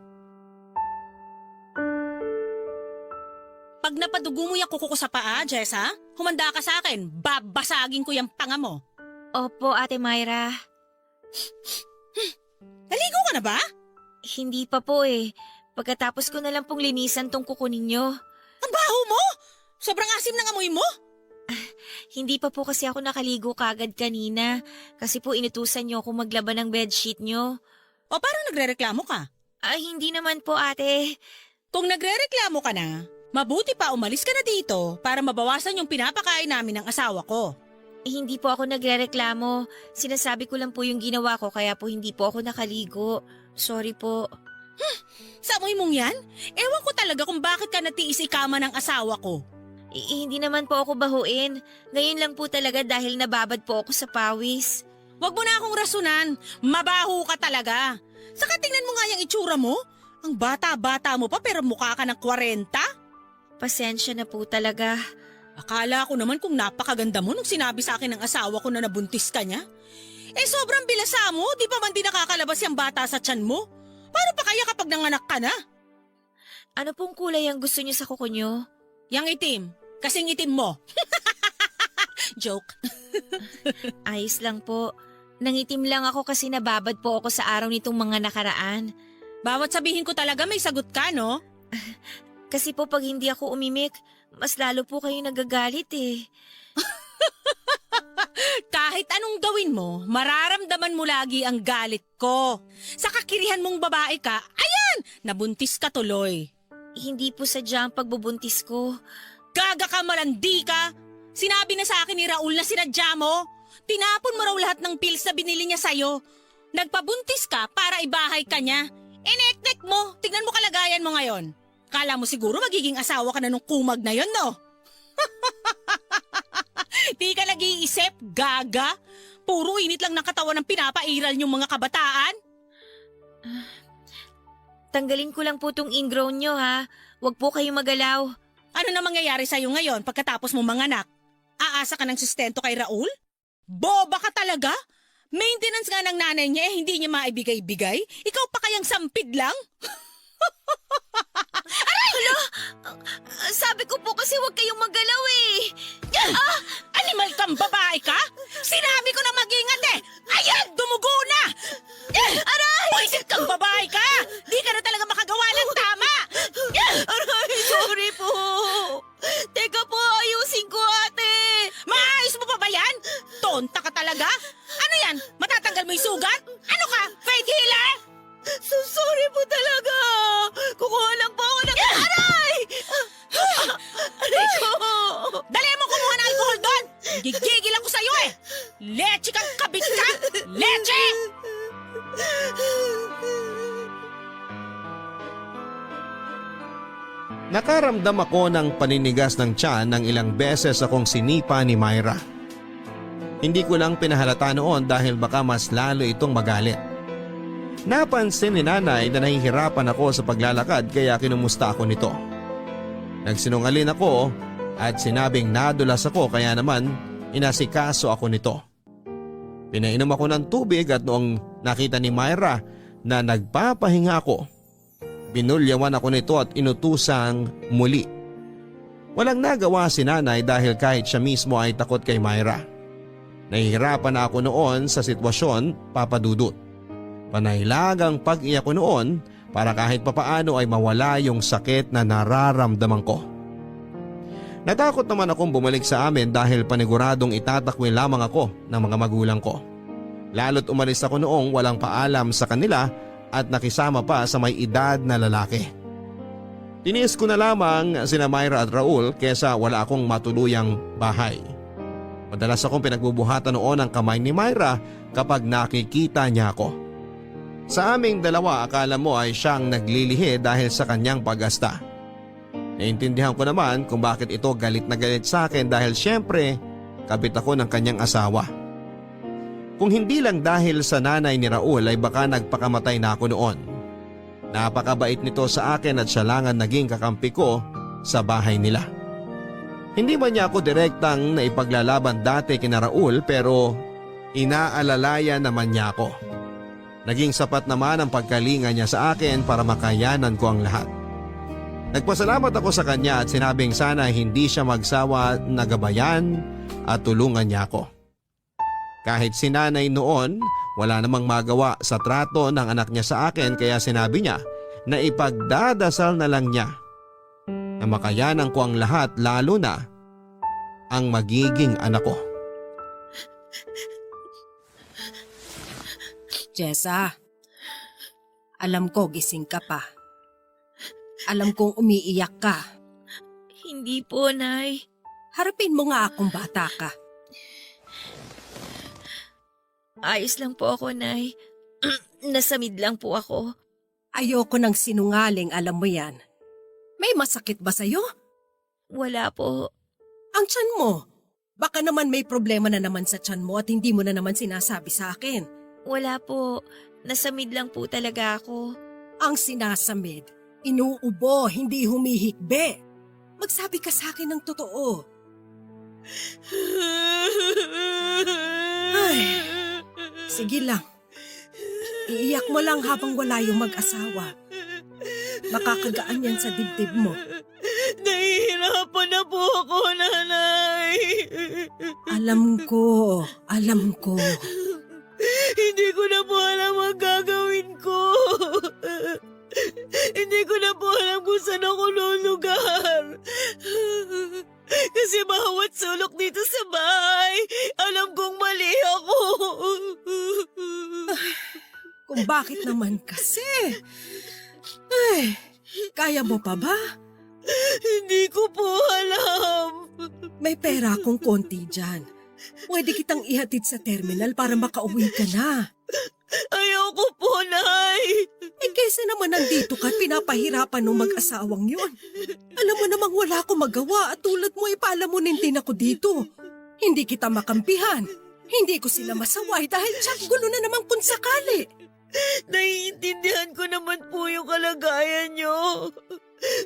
Pag napadugo mo yung kuko ko sa paa, Jessa, humanda ka sa akin. Babasagin ko yung panga mo.
Opo, Ate Myra.
Naligo ka na ba?
Hindi pa po eh. Pagkatapos ko na lang pong linisan tong kuko ninyo.
Ang baho mo! Sobrang asim ng amoy mo!
Hindi pa po kasi ako nakaligo kagad kanina. Kasi po inutusan niyo ako maglaba ng bedsheet niyo.
O parang nagre-reklamo ka?
Ay, hindi naman po, ate.
Kung nagre-reklamo ka na, mabuti pa umalis ka na dito para mabawasan yung pinapakain namin ng asawa ko.
Hindi po ako nagrereklamo. Sinasabi ko lang po yung ginawa ko kaya po hindi po ako nakaligo. Sorry po.
Sa amoy mong yan? Ewan ko talaga kung bakit ka natiis ikama ng asawa ko.
Hindi naman po ako bahuin. Ngayon lang po talaga dahil nababad po ako sa pawis.
Wag mo na akong rasunan. Mabaho ka talaga. Saka tingnan mo nga yung itsura mo. Ang bata-bata mo pa pero mukha ka ng 40.
Pasensya na po talaga.
Akala ko naman kung napakaganda mo nung sinabi sa akin ng asawa ko na nabuntis ka niya. Sobrang bilasa mo, di pa man din nakakalabas yung bata sa tiyan mo. Paano pa kaya kapag nanganak ka na?
Ano pong kulay ang gusto niyo sa kuko niyo?
Yang itim, kasing itim mo. Joke.
Ayos lang po. Nangitim lang ako kasi nababad po ako sa araw nitong mga nakaraan.
Bawat sabihin ko talaga may sagot ka, no?
Kasi po pag hindi ako umimik, mas lalo po kayo nagagalit eh.
Kahit anong gawin mo, mararamdaman mo lagi ang galit ko. Sa kakirihan mong babae ka, ayan, nabuntis ka tuloy.
Hindi po sadya ang pagbubuntis ko.
Gaga ka, malandi ka. Sinabi na sa akin ni Raul na sinadya mo. Tinapon mo raw lahat ng pills na binili niya sa'yo. Nagpabuntis ka para ibahay ka niya. Enek-nek mo, tignan mo kalagayan mo ngayon. Kala mo siguro magiging asawa ka na nung kumag na yon, no? Di ka nag-iisip, gaga. Puro init lang ng katawan ng pinapairal niyong mga kabataan.
Tanggalin ko lang po tong ingrown nyo ha. Huwag po kayong magalaw.
Ano na mangyayari sa'yo ngayon pagkatapos mo manganak? Aasa ka ng sustento kay Raul? Boba ka talaga? Maintenance nga ng nanay niya hindi niya maibigay-bigay? Ikaw pa kayang sampid lang?
Hala! Sabi ko po kasi huwag kayong magalaw eh.
Animal kang babae ka? Sinabi ko na mag-ingat eh! Ayan! Dumugo na! Aray! Pwisit kang babae ka! Di ka na talaga makagawa ng tama!
Aray, sorry po. Teka po, ayusin ko ate.
Maayos mo pa ba yan? Tonta ka talaga? Ano yan? Matatanggal mo yung sugat? Ano ka? Faith healer?
So sorry po talaga. Kukuha lang po ako ng... Aray! Aray ko!
Dali mo kumuha ng alcohol doon! Gigigil ako sa'yo eh! Leche kang kabit ka! Leche!
Nakaramdam ako ng paninigas ng tiyan ng ilang beses akong sinipa ni Myra. Hindi ko lang pinahalata noon dahil baka mas lalo itong magalit. Napansin ni nanay na nahihirapan ako sa paglalakad kaya kinumusta ako nito. Nagsinungaling ako at sinabing nadulas ako kaya naman inasikaso ako nito. Pinainom ako ng tubig at noong nakita ni Myra na nagpapahinga ako, binulyawan ako nito at inutusang muli. Walang nagawa si nanay dahil kahit siya mismo ay takot kay Myra. Nahihirapan na ako noon sa sitwasyon, Papa Dudut. Panailagang pag-iyak ko noon para kahit papaano ay mawala yung sakit na nararamdaman ko. Natakot naman akong bumalik sa amin dahil paniguradong itatakwil lamang ako ng mga magulang ko. Lalo't umalis ako noong walang paalam sa kanila at nakisama pa sa may edad na lalaki. Tiniis ko na lamang sina Myra at Raul kesa wala akong matuluyang bahay. Madalas akong pinagbubuhatan noon ang kamay ni Myra kapag nakikita niya ako. Sa aming dalawa akala mo ay siyang naglilihi dahil sa kanyang pag-asta. Naintindihan ko naman kung bakit ito galit na galit sa akin dahil syempre kabit ako ng kanyang asawa. Kung hindi lang dahil sa nanay ni Raul ay baka nagpakamatay na ako noon. Napakabait nito sa akin at siya lang ang naging kakampi ko sa bahay nila. Hindi man niya ako direktang naipaglalaban dati kina Raul pero inaalalayan naman niya ako. Naging sapat naman ang pagkalinga niya sa akin para makayanan ko ang lahat. Nagpasalamat ako sa kanya at sinabing sana hindi siya magsawa na gabayan at tulungan niya ako. Kahit si nanay noon, wala namang magawa sa trato ng anak niya sa akin kaya sinabi niya na ipagdadasal na lang niya na makayanan ko ang lahat lalo na ang magiging anak ko.
Jessa, alam ko gising ka pa. Alam kong umiiyak ka.
Hindi po, Nay.
Harapin mo nga akong bata ka.
Ayos lang po ako, Nay. Nasamid lang po ako.
Ayoko ng sinungaling, alam mo yan. May masakit ba sa'yo?
Wala po.
Ang tiyan mo. Baka naman may problema na naman sa tiyan mo at hindi mo na naman sinasabi sa akin.
Wala po. Nasamid lang po talaga ako.
Ang sinasamid, inuubo, hindi humihikbe. Magsabi ka sa akin ng totoo. Ay, sige lang. Iiyak mo lang habang wala yung mag-asawa. Makakagaan yan sa dibdib mo.
Nahihirapan na po ako, nanay.
Alam ko.
Hindi ko na po alam ang gagawin ko. Hindi ko na po alam kung saan ako lulugar. Kasi bawat sulok dito sa bahay, alam kong mali ako.
Kung bakit naman kasi. Ay, kaya mo pa ba?
Hindi ko po alam.
May pera akong konti dyan. Pwede kitang ihatid sa terminal para makauwi ka na.
Ayoko po, Nay.
Kesa naman nandito ka at pinapahirapan ng mag-asawang yun. Alam mo namang wala akong magawa at tulad mo ipalamunin din ako dito. Hindi kita makampihan. Hindi ko sila masaway dahil tsak gulo na naman kung sakali.
Naiintindihan ko naman po yung kalagayan nyo.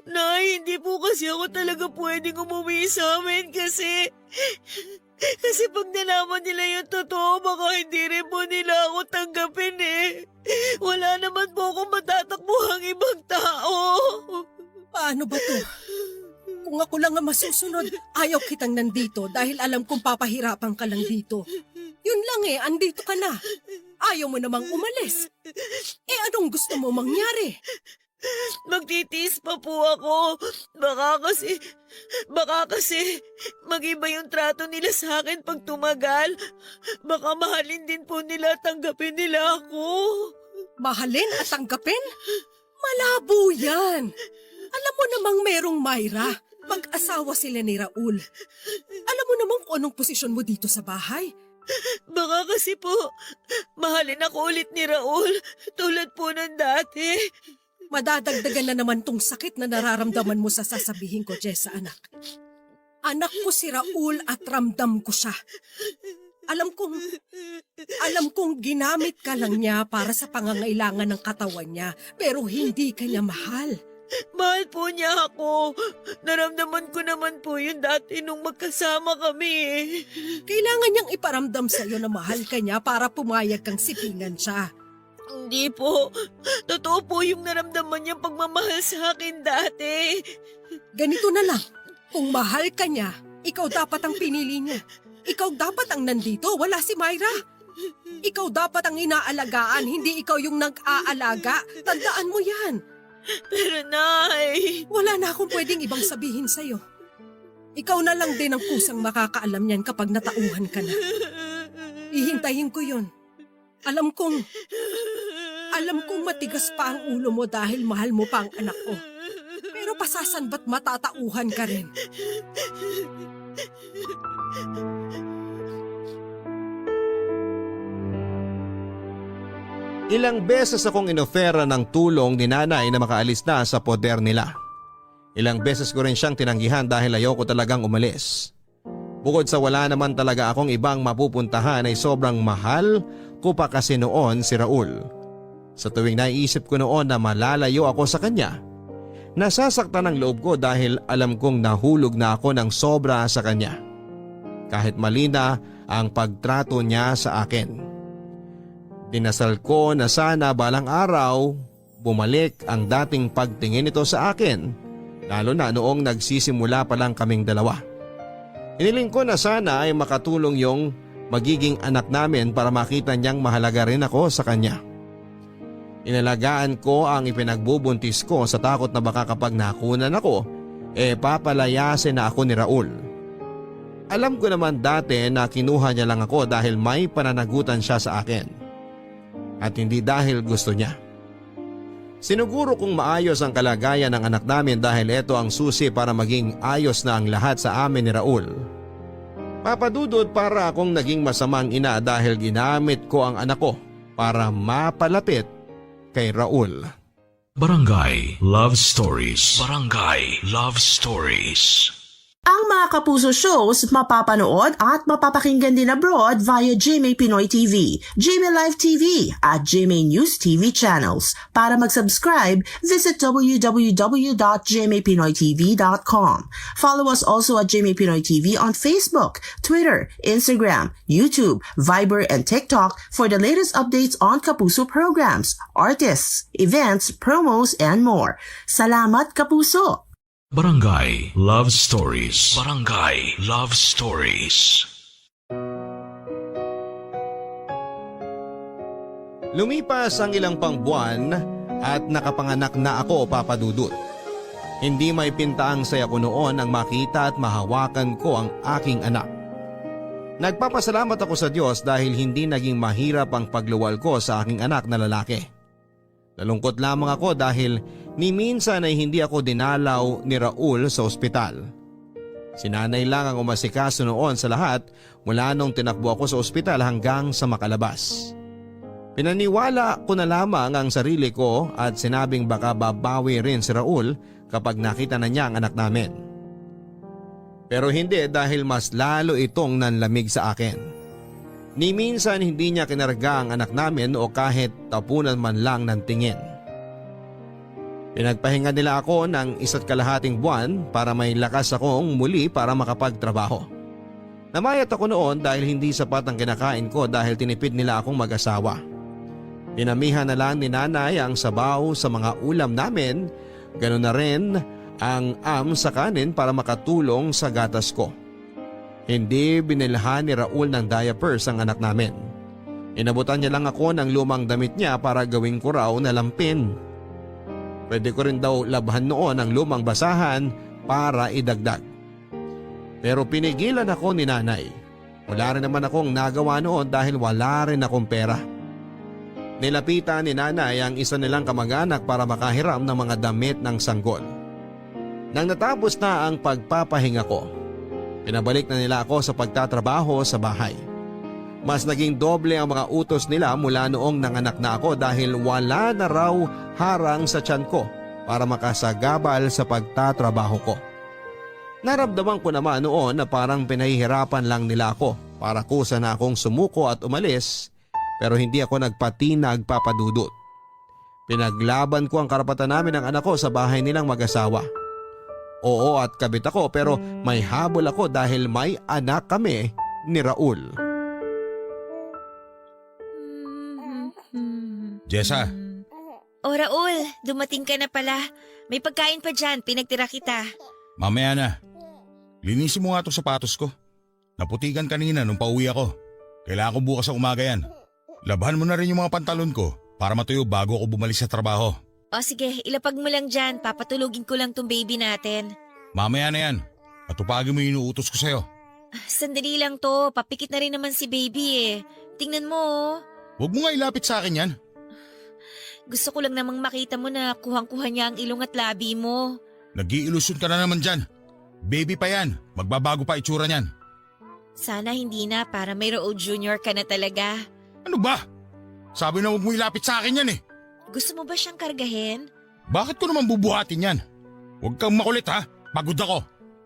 Nay, hindi po kasi ako talaga pwedeng umuwi sa amin kasi pag nalaman nila yung totoo, baka hindi rin po nila ako tanggapin eh. Wala naman po akong matatakbuhang ibang tao.
Paano ba to? Kung ako lang ang masusunod, ayaw kitang nandito dahil alam kong papahirapan ka lang dito. Yun lang eh, andito ka na. Ayaw mo namang umalis. Anong gusto mo mangyari?
Magtitiis pa po ako. Baka kasi mag-iba yung trato nila sa akin pag tumagal. Baka mahalin din po nila at tanggapin nila ako.
Mahalin at tanggapin? Malabo yan. Alam mo namang merong Myra. Mag-asawa sila ni Raul. Alam mo namang kung anong posisyon mo dito sa bahay.
Baka kasi po, mahalin ako ulit ni Raul tulad po ng dati.
Madadagdagan na naman tong sakit na nararamdaman mo sa sasabihin ko, Jessa, anak. Anak ko si Raul at ramdam ko siya. Alam kong ginamit ka lang niya para sa pangangailangan ng katawan niya, pero hindi ka niya mahal.
Mahal po niya ako. Naramdaman ko naman po yun dati nung magkasama kami.
Kailangan niyang iparamdam sa'yo na mahal ka niya para pumayag kang sipingan siya.
Hindi po. Totoo po yung naramdaman niyang pagmamahal sa akin dati.
Ganito na lang. Kung mahal ka niya, ikaw dapat ang pinili niya. Ikaw dapat ang nandito, wala si Myra. Ikaw dapat ang inaalagaan, hindi ikaw yung nag-aalaga. Tandaan mo yan.
Pero Nay,
Wala na akong pwedeng ibang sabihin sa'yo. Ikaw na lang din ang kusang makakaalam niyan kapag natauhan ka na. Ihintayin ko yon. Alam kong matigas pa ang ulo mo dahil mahal mo pa ang anak ko. Pero pasasan ba't matatauhan ka rin?
Ilang beses akong inofera ng tulong ni nanay na makaalis na sa poder nila. Ilang beses ko rin siyang tinanggihan dahil ayoko talagang umalis. Bukod sa wala naman talaga akong ibang mapupuntahan ay sobrang mahal ko pa kasi noon si Raul. Sa tuwing naisip ko noon na malalayo ako sa kanya, nasasaktan ang loob ko dahil alam kong nahulog na ako ng sobra sa kanya. Kahit mali na ang pagtrato niya sa akin. Dinasal ko na sana balang araw bumalik ang dating pagtingin nito sa akin, lalo na noong nagsisimula pa lang kaming dalawa. Iniling ko na sana ay makatulong yung magiging anak namin para makita niyang mahalaga rin ako sa kanya. Inalagaan ko ang ipinagbubuntis ko sa takot na baka kapag nakunan ako, papalayasin na ako ni Raul. Alam ko naman dati na kinuha niya lang ako dahil may pananagutan siya sa akin. At hindi dahil gusto niya. Sinuguro kong maayos ang kalagayan ng anak namin dahil ito ang susi para maging ayos na ang lahat sa amin ni Raul. Papadudod para akong naging masamang ina dahil ginamit ko ang anak ko para mapalapit kay Raul.
Barangay Love Stories. Barangay Love Stories.
Ang mga Kapuso shows mapapanood at mapapakinggan din abroad via GMA Pinoy TV, GMA Live TV at GMA News TV channels. Para mag-subscribe, visit www.gmapinoytv.com. Follow us also at GMA Pinoy TV on Facebook, Twitter, Instagram, YouTube, Viber, and TikTok for the latest updates on Kapuso programs, artists, events, promos, and more. Salamat, Kapuso!
Barangay Love Stories. Barangay Love Stories.
Lumipas ang ilang pang buwan at nakapanganak na ako, Papa Dudut. Hindi may pintaang saya ko noon ang makita at mahawakan ko ang aking anak. Nagpapasalamat ako sa Diyos dahil hindi naging mahirap ang pagluwal ko sa aking anak na lalaki. Nalungkot lamang ako dahil ni minsan ay hindi ako dinalaw ni Raul sa ospital. Si nanay lang ang umasikaso noon sa lahat mula nung tinakbo ako sa ospital hanggang sa makalabas. Pinaniwala ko na lamang ang sarili ko at sinabing baka babawi rin si Raul kapag nakita na niya ang anak namin. Pero hindi dahil mas lalo itong nanlamig sa akin. Ni minsan hindi niya kinarga ang anak namin o kahit tapunan man lang ng tingin. Pinagpahinga nila ako ng 1.5 buwan para may lakas akong muli para makapagtrabaho. Namayat ako noon dahil hindi sapat ang kinakain ko dahil tinipid nila akong mag-asawa. Pinamihan na lang ni nanay ang sabaw sa mga ulam namin, ganoon na rin ang sa kanin para makatulong sa gatas ko. Hindi binilhan ni Raul ng diapers ang anak namin. Inabutan niya lang ako ng lumang damit niya para gawin ko raw na lampin. Pwede ko rin daw labhan noon ang lumang basahan para idagdag. Pero pinigilan ako ni nanay. Wala rin naman akong nagawa noon dahil wala rin akong pera. Nilapitan ni nanay ang isa nilang kamag-anak para makahiram ng mga damit ng sanggol. Nang natapos na ang pagpapahinga ko, pinabalik na nila ako sa pagtatrabaho sa bahay. Mas naging doble ang mga utos nila mula noong nanganak na ako dahil wala na raw harang sa tiyan ko para makasagabal sa pagtatrabaho ko. Naramdaman ko naman noon na parang pinahihirapan lang nila ako para kusa na akong sumuko at umalis pero hindi ako nagpatinag, Papa Dudut. Pinaglaban ko ang karapatan namin ng anak ko sa bahay nilang mag-asawa. Oo at kabit ako pero may habol ako dahil may anak kami ni Raul.
Jessa,
O Raul, dumating ka na pala. May pagkain pa dyan, pinagtira kita.
mamaya na. Linisin mo nga itong sapatos ko. Naputikan kanina nung pauwi ako. Kailangan ko bukas sa umaga yan. Labhan mo na rin yung mga pantalon ko para matuyo bago ako bumalik sa trabaho.
O sige, ilapag mo lang dyan, papatulugin ko lang tong baby natin.
Mamaya na yan. Matupagin mo yung inuutos ko sa'yo.
Sandali lang to, papikit na rin naman si baby eh. Tingnan mo oh.
Huwag mo nga ilapit sa akin yan.
Gusto ko lang namang makita mo na kuhang-kuha niya ang ilong at labi mo.
Nag-iilusyon ka na naman dyan. Baby pa yan. Magbabago pa itsura niyan.
Sana hindi na para may Raul Jr. ka na talaga.
Ano ba? Sabi na huwag mo ilapit sa akin yan eh.
Gusto mo ba siyang kargahin?
Bakit ko naman bubuhatin yan? Huwag kang makulit ha. Pagod ako.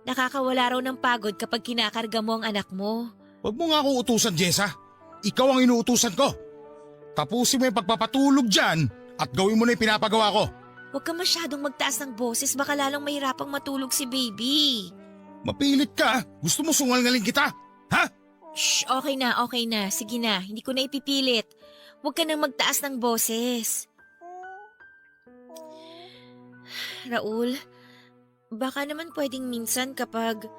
Nakakawala raw ng pagod kapag kinakarga mo ang anak mo.
Huwag mo nga akong utusan, Jessa. Ikaw ang inuutusan ko. Tapusin mo yung pagpapatulog dyan at gawin mo na yung pinapagawa ko.
Huwag ka masyadong magtaas ng boses, baka lalong mahirapang matulog si baby.
Mapilit ka. Gusto mo sungal-ngaling kita? Ha?
Shh, okay na. Sige na, hindi ko na ipipilit. Huwag ka nang magtaas ng boses. Raul, baka naman pwedeng minsan kapag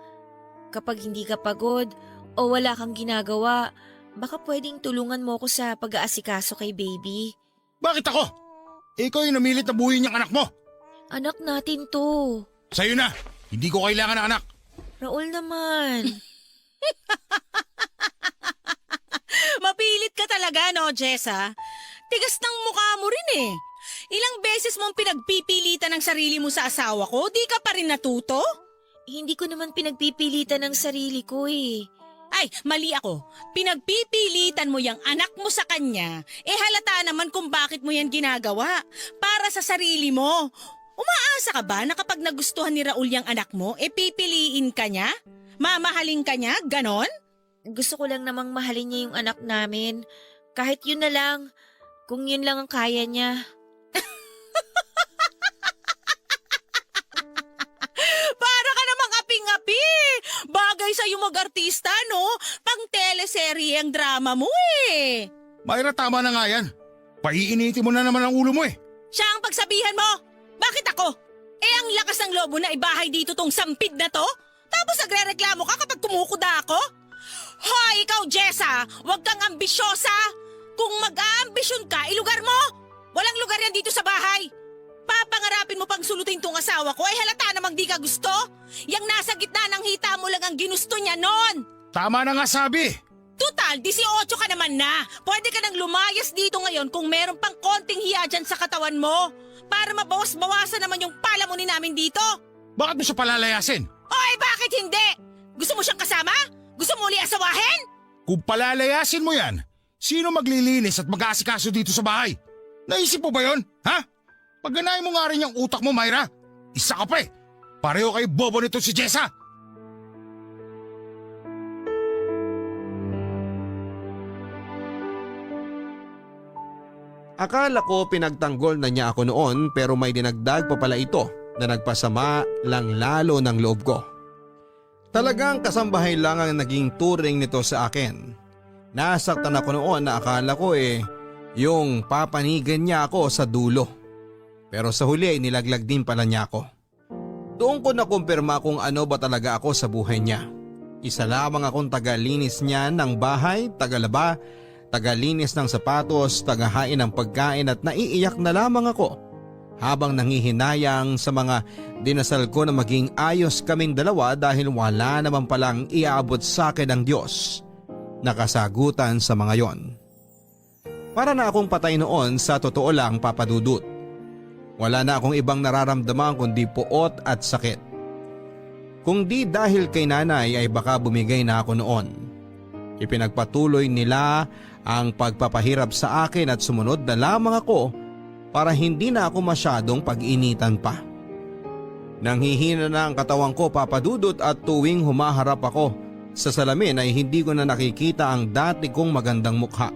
hindi ka pagod o wala kang ginagawa, baka pwedeng tulungan mo ko sa pag-aasikaso kay baby.
Bakit ako? Ikaw yung namilit na buhayin niyang anak mo.
Anak natin to.
Sa'yo na. Hindi ko kailangan ng anak.
Raul naman.
Mapilit ka talaga, no, Jessa? Tigas ng mukha mo rin eh. Ilang beses mong pinagpipilitan ang sarili mo sa asawa ko, di ka pa rin natuto?
Hindi ko naman pinagpipilitan ng sarili ko eh.
Ay, mali ako. Pinagpipilitan mo yung anak mo sa kanya, halata naman kung bakit mo yan ginagawa. Para sa sarili mo. Umaasa ka ba na kapag nagustuhan ni Raul yung anak mo, pipiliin ka niya? Mamahalin ka niya? Ganon?
Gusto ko lang namang mahalin niya yung anak namin. Kahit yun na lang, kung yun lang ang kaya niya.
Para ka namang aping-api! Bagay sa'yo mag-artista, no? Pang teleserye ang drama mo eh!
Myra, tama na nga yan. Paiinitin mo na naman ang ulo mo eh.
Siya ang pagsabihan mo! Bakit ako? Ang lakas ng loob mo na ibahay dito tong sampid na to? Tapos nagre-reklamo ka kapag kumukuda ako? Hoy, ikaw, Jessa! Huwag kang ambisyosa! Kung mag-aambisyon ka, ilugar mo! Walang lugar yan dito sa bahay! Papangarapin mo pang sulutin tong asawa ko, halata namang di ka gusto? Yang nasa gitna ng hita mo lang ang ginusto niya noon!
Tama na nga sabi.
Total, 18 ka naman na. Pwede ka nang lumayas dito ngayon kung meron pang konting hiya dyan sa katawan mo. Para mabawas-bawasan naman yung palamunin namin dito.
Bakit mo siya palalayasin?
Oy, bakit hindi? Gusto mo siyang kasama? Gusto mo uli asawahin?
Kung palalayasin mo yan, sino maglilinis at mag-aasikaso dito sa bahay? Naisip mo ba yon? Ha? Pagganahin mo nga rin yung utak mo, Myra. Isa ka pa eh. Pareho kayo bobo nito si Jessa.
Akala ko pinagtanggol na niya ako noon pero may dinagdag pa pala ito na nagpasama lang lalo ng loob ko. Talagang kasambahay lang ang naging turing nito sa akin. Nasaktan ako noon na akala ko yung papanigan niya ako sa dulo. Pero sa huli ay nilaglag din pala niya ako. Doon ko nakumpirma kung ano ba talaga ako sa buhay niya. Isa lamang akong tagalinis niya ng bahay, tagalaba, tagalinis ng sapatos, tagahain ng pagkain at naiiyak na lamang ako habang nangihinayang sa mga dinasal ko na maging ayos kaming dalawa dahil wala naman palang iaabot sa akin ng Diyos na kasagutan sa mga yon. Para na akong patay noon sa totoo lang, Papa Dudut. Wala na akong ibang nararamdaman kundi puot at sakit. Kung di dahil kay nanay ay baka bumigay na ako noon. Ipinagpatuloy nila ang pagpapahirap sa akin at sumunod na lamang ako para hindi na ako masyadong pag-initan pa. Nanghihina na ang katawan ko, Papa Dudut, at tuwing humaharap ako sa salamin ay hindi ko na nakikita ang dati kong magandang mukha.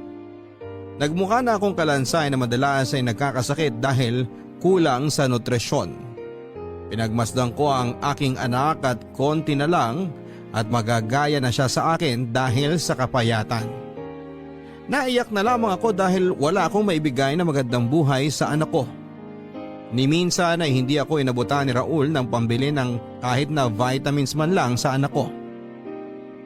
Nagmukha na akong kalansay na madalas ay nagkakasakit dahil kulang sa nutrisyon. Pinagmasdan ko ang aking anak at konti na lang at magagaya na siya sa akin dahil sa kapayatan. Naiyak na lamang ako dahil wala akong maibigay na magandang buhay sa anak ko. Ni minsan ay hindi ako inabutan ni Raul ng pambili ng kahit na vitamins man lang sa anak ko.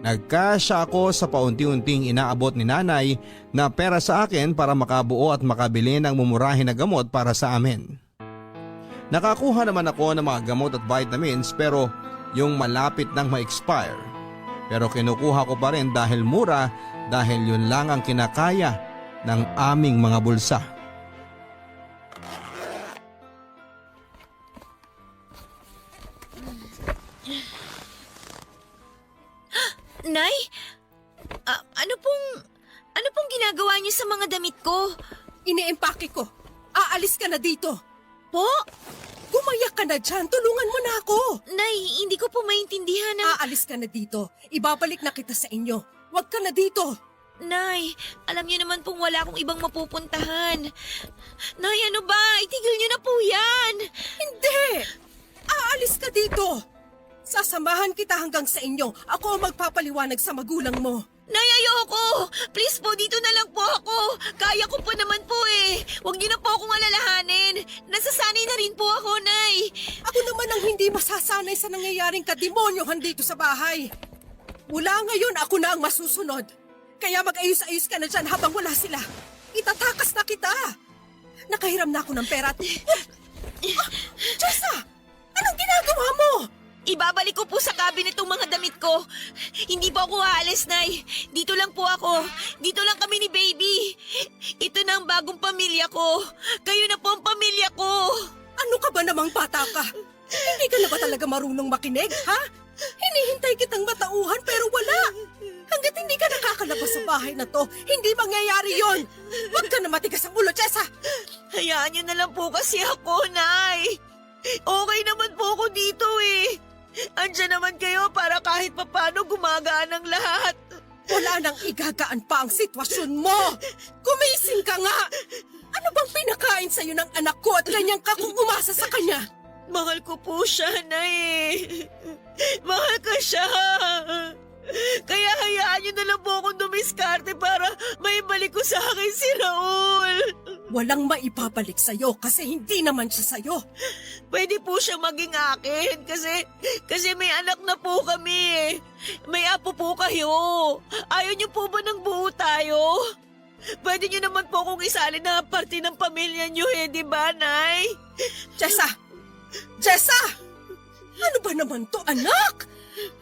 Nagkasya ako sa paunti-unting inaabot ni nanay na pera sa akin para makabuo at makabili ng mumurahin na gamot para sa amin. Nakakuha naman ako ng mga gamot at vitamins pero yung malapit nang ma-expire. Pero kinukuha ko pa rin dahil mura dahil yun lang ang kinakaya ng aming mga bulsa.
Nay, ano pong ginagawa niyo sa mga damit ko?
Iniempake ko. Aalis ka na dito.
Po?
Gumayak ka na dyan. Tulungan mo na ako.
Nay, hindi ko po maintindihan ang...
Aalis ka na dito. Ibabalik na kita sa inyo. Huwag ka na dito.
Nay, alam niyo naman pong wala akong ibang mapupuntahan. Nay, ano ba? Itigil niyo na po yan.
Hindi! Aalis ka dito. Sasamahan kita hanggang sa inyo. Ako ang magpapaliwanag sa magulang mo.
Nay, ayoko! Please po, dito na lang po ako. Kaya ko pa naman po eh. Huwag niyo na po akong alalahanin. Nasasanay na rin po ako, Nay.
Ako naman ang hindi masasanay sa nangyayaring kademonyohan dito sa bahay. Mula ngayon, ako na ang masusunod. Kaya mag-ayos-ayos ka na dyan habang wala sila. Itatakas na kita. Nakahiram na ako ng pera at... Jessa! Anong ginagawa mo?
Ibabalik ko po sa cabinet itong mga damit ko. Hindi po ako aalis, Nay. Dito lang po ako. Dito lang kami ni Baby. Ito na ang bagong pamilya ko. Kayo na po ang pamilya ko.
Ano ka ba namang bata ka? Hindi ka na ba talaga marunong makinig, ha? Hinihintay kitang matauhan pero wala. Hanggat hindi ka nakakalabas sa bahay na to, hindi mangyayari yon. Huwag ka na matigas ang ulo, Jessa.
Hayaan niyo na lang po kasi ako, Nay. Okay naman po ako dito eh. Andiyan naman kayo para kahit papano gumagaan ang lahat.
Wala nang igagaan pa ang sitwasyon mo! Kumising ka nga! Ano bang pinakain sa'yo ng anak ko at ganyan ka kung umasa sa kanya?
Mahal ko po siya, Nay. Mahal ko siya. Kaya hayaan niyo na lang po akong dumiskarte para maibalik ko sa akin si Raul.
Walang maipabalik sa'yo kasi hindi naman siya sa'yo.
Pwede po siya maging akin kasi may anak na po kami eh. May apo po kayo. Ayaw niyo po ba ng buo tayo? Pwede niyo naman po kong isali na parte ng pamilya niyo eh, di ba, Nay?
Jessa! Jessa! Ano ba naman to, anak?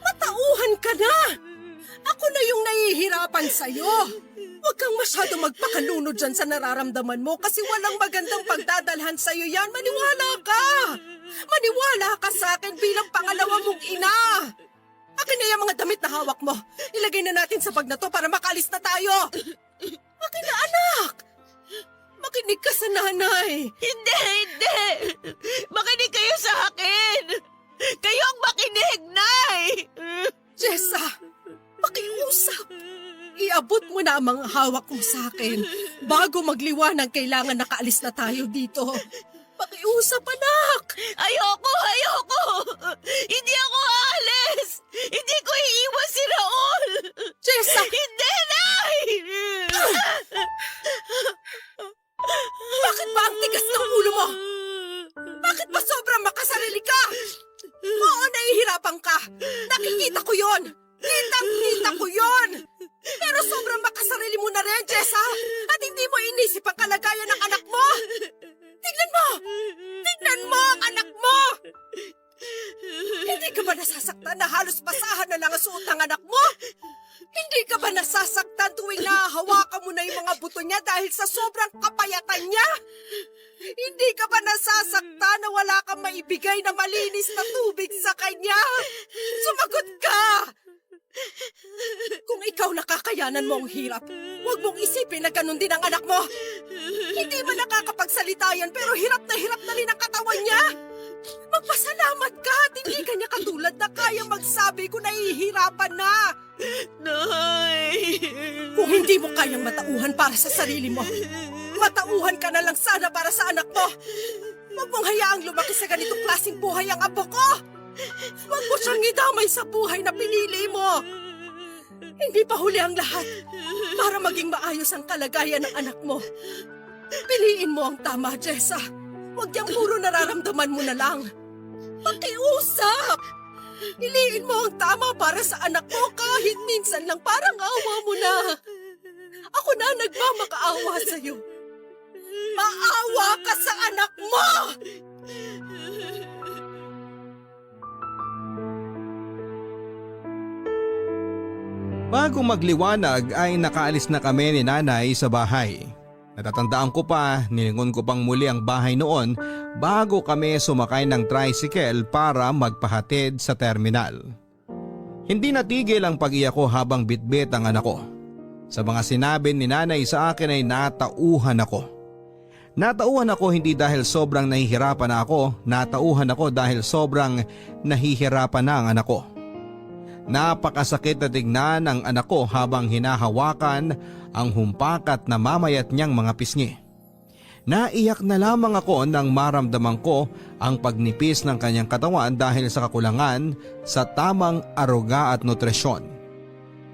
Matauhan ka na! Ako na yung nahihirapan sa'yo. Huwag kang masyado magpakaluno dyan sa nararamdaman mo kasi walang magandang pagdadalhan sa'yo yan. Maniwala ka! Maniwala ka sa akin bilang pangalawa mong ina! Akin na yung mga damit na hawak mo. Ilagay na natin sa bag na to para makaalis na tayo. Akin na, anak! Makinig ka sa nanay.
Hindi! Makinig kayo sa akin! Kayo ang makinig, Nay!
Jessa, pakiusap. Iabot mo na ang mga hawak mo sa akin. Bago magliwanag, kailangan nakaalis na tayo dito. Pakiusap, anak!
Ayoko! Hindi ako aalis! Hindi ko iiwan si Raul!
Jessa!
Hindi, Nay!
Bakit ba ang tigas ng ulo mo? Bakit ba sobrang makasarili ka? Oo, nahihirapan ka. Nakikita ko yon. Kitang-kita ko yon. Pero sobrang makasarili mo na rin, Jessa. At hindi mo inisip ang kalagayan ng anak mo. Tignan mo! Tignan mo ang anak mo! Hindi ka ba nasasaktan na halos basahan na lang ang suot ng anak mo? Hindi ka ba nasasaktan tuwing nahahawakan mo na yung mga buto niya dahil sa sobrang kapayatan niya? Hindi ka ba nasasaktan na wala kang maibigay na malinis na tubig sa kanya? Sumagot ka! Kung ikaw nakakayanan mo ang hirap, huwag mong isipin na ganun din ang anak mo. Hindi mo nakakapagsalita yan pero hirap na rin ang katawan niya. Magpasalamat ka at hindi ka niya katulad na kaya magsabi kung nahihirapan na.
Nay!
Kung hindi mo kayang matauhan para sa sarili mo, matauhan ka na lang sana para sa anak mo. Huwag mong hayaang lumaki sa ganitong klaseng buhay ang apo ko. Huwag mo siyang idamay sa buhay na pinili mo. Hindi pa huli ang lahat para maging maayos ang kalagayan ng anak mo. Piliin mo ang tama, Jessa. Huwag yung puro nararamdaman mo na lang. Pakiusap! Piliin mo ang tama para sa anak mo kahit minsan lang parang awa mo na. Ako na nagmamakaawa sa'yo. Maawa ka sa anak mo!
Bago magliwanag ay nakaalis na kami ni nanay sa bahay. Natatandaan ko pa, nilingon ko pang muli ang bahay noon bago kami sumakay ng tricycle para magpahatid sa terminal. Hindi natigil ang pag-iyak ko habang bitbit ang anak ko. Sa mga sinabi ni nanay sa akin ay natauhan ako. Natauhan ako hindi dahil sobrang nahihirapan na ako, natauhan ako dahil sobrang nahihirapan na ang anak ko. Napakasakit na tignan ang anak ko habang hinahawakan ang humpakat na mamayat niyang mga pisngi. Naiyak na lamang ako nang maramdaman ko ang pagnipis ng kanyang katawan dahil sa kakulangan sa tamang aruga at nutrisyon.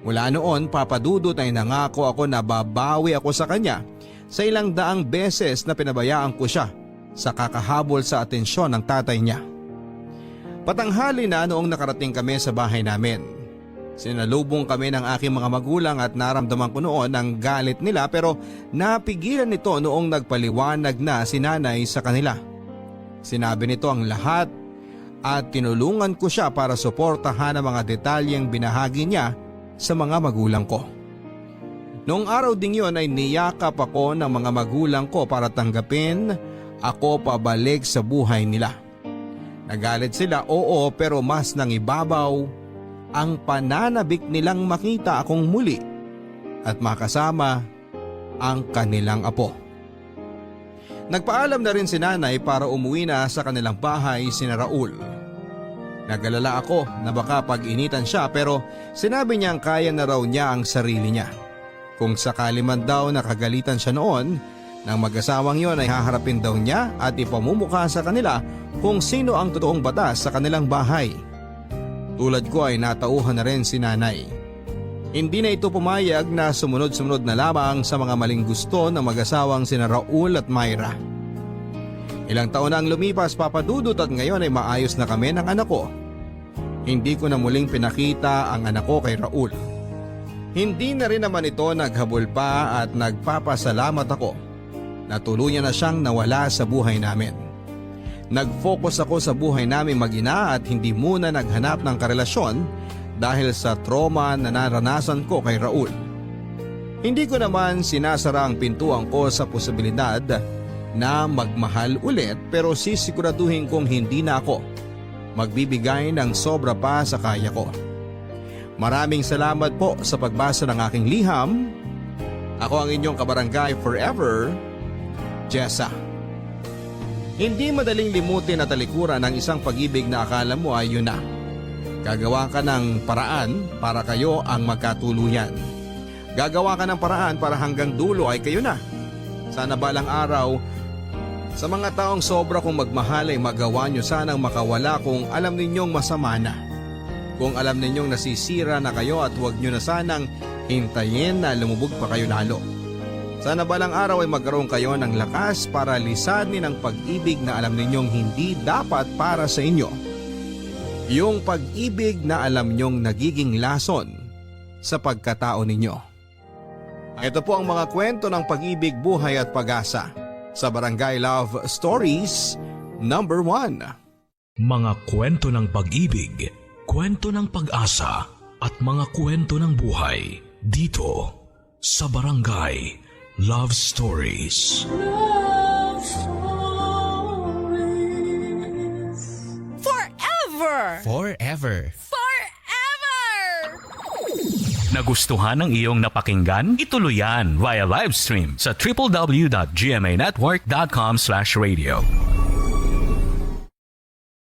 Mula noon papadudot ay nangako ako na babawi ako sa kanya sa ilang daang beses na pinabayaan ko siya sa kakahabol sa atensyon ng tatay niya. Patanghali na noong nakarating kami sa bahay namin. Sinalubong kami ng aking mga magulang at naramdaman ko noon ang galit nila pero napigilan nito noong nagpaliwanag na si nanay sa kanila. Sinabi nito ang lahat at tinulungan ko siya para suportahan ang mga detalyeng binahagi niya sa mga magulang ko. Noong araw ding yon ay niyakap ako ng mga magulang ko para tanggapin ako pabalik sa buhay nila. Nagalit sila, oo, pero mas nangibabaw ang pananabik nilang makita akong muli at makasama ang kanilang apo. Nagpaalam na rin si nanay para umuwi na sa kanilang bahay sina Raul. Nag-alala ako na baka pag-initan siya pero sinabi niyang kaya na raw niya ang sarili niya. Kung sakali man daw nakagalitan siya noon, nang mag-asawang yon ay haharapin daw niya at ipamumukha sa kanila kung sino ang totoong batas sa kanilang bahay. Tulad ko ay natauhan na rin si nanay. Hindi na ito pumayag na sumunod-sunod na lamang sa mga maling gusto ng mag-asawang sina Raul at Myra. Ilang taon na ang lumipas, Papa Dudut, at ngayon ay maayos na kami ng anak ko. Hindi ko na muling pinakita ang anak ko kay Raul. Hindi na rin naman ito naghabol pa at nagpapasalamat ako na tuluyan na siyang nawala sa buhay namin. Nag-focus ako sa buhay namin mag-ina at hindi muna naghanap ng karelasyon dahil sa trauma na naranasan ko kay Raul. Hindi ko naman sinasara ang pintuan ko sa posibilidad na magmahal ulit pero sisiguraduhin kong hindi na ako magbibigay ng sobra pa sa kaya ko. Maraming salamat po sa pagbasa ng aking liham. Ako ang inyong kabarangay forever, Jessa. Hindi madaling limutin at talikuran ng isang pag-ibig na akala mo ay yun na. Gagawa ka ng paraan para kayo ang magkatuluyan. Gagawa ka ng paraan para hanggang dulo ay kayo na. Sana balang araw, sa mga taong sobra kong magmahal ay magawa nyo sanang makawala kung alam ninyong masama na. Kung alam ninyong nasisira na kayo at huwag nyo na sanang hintayin na lumubog pa kayo lalo. Sana balang araw ay magkaroon kayo ng lakas para lisanin ang pag-ibig na alam ninyong hindi dapat para sa inyo. Yung pag-ibig na alam nyong nagiging lason sa pagkatao ninyo. Ito po ang mga kwento ng pag-ibig, buhay at pag-asa sa Barangay Love Stories number 1.
Mga kwento ng pag-ibig, kwento ng pag-asa at mga kwento ng buhay dito sa Barangay Love Stories.
Forever.
Nagustuhan ng iyong napakinggan? Ituloy yan via live stream sa www.gmanetwork.com/radio.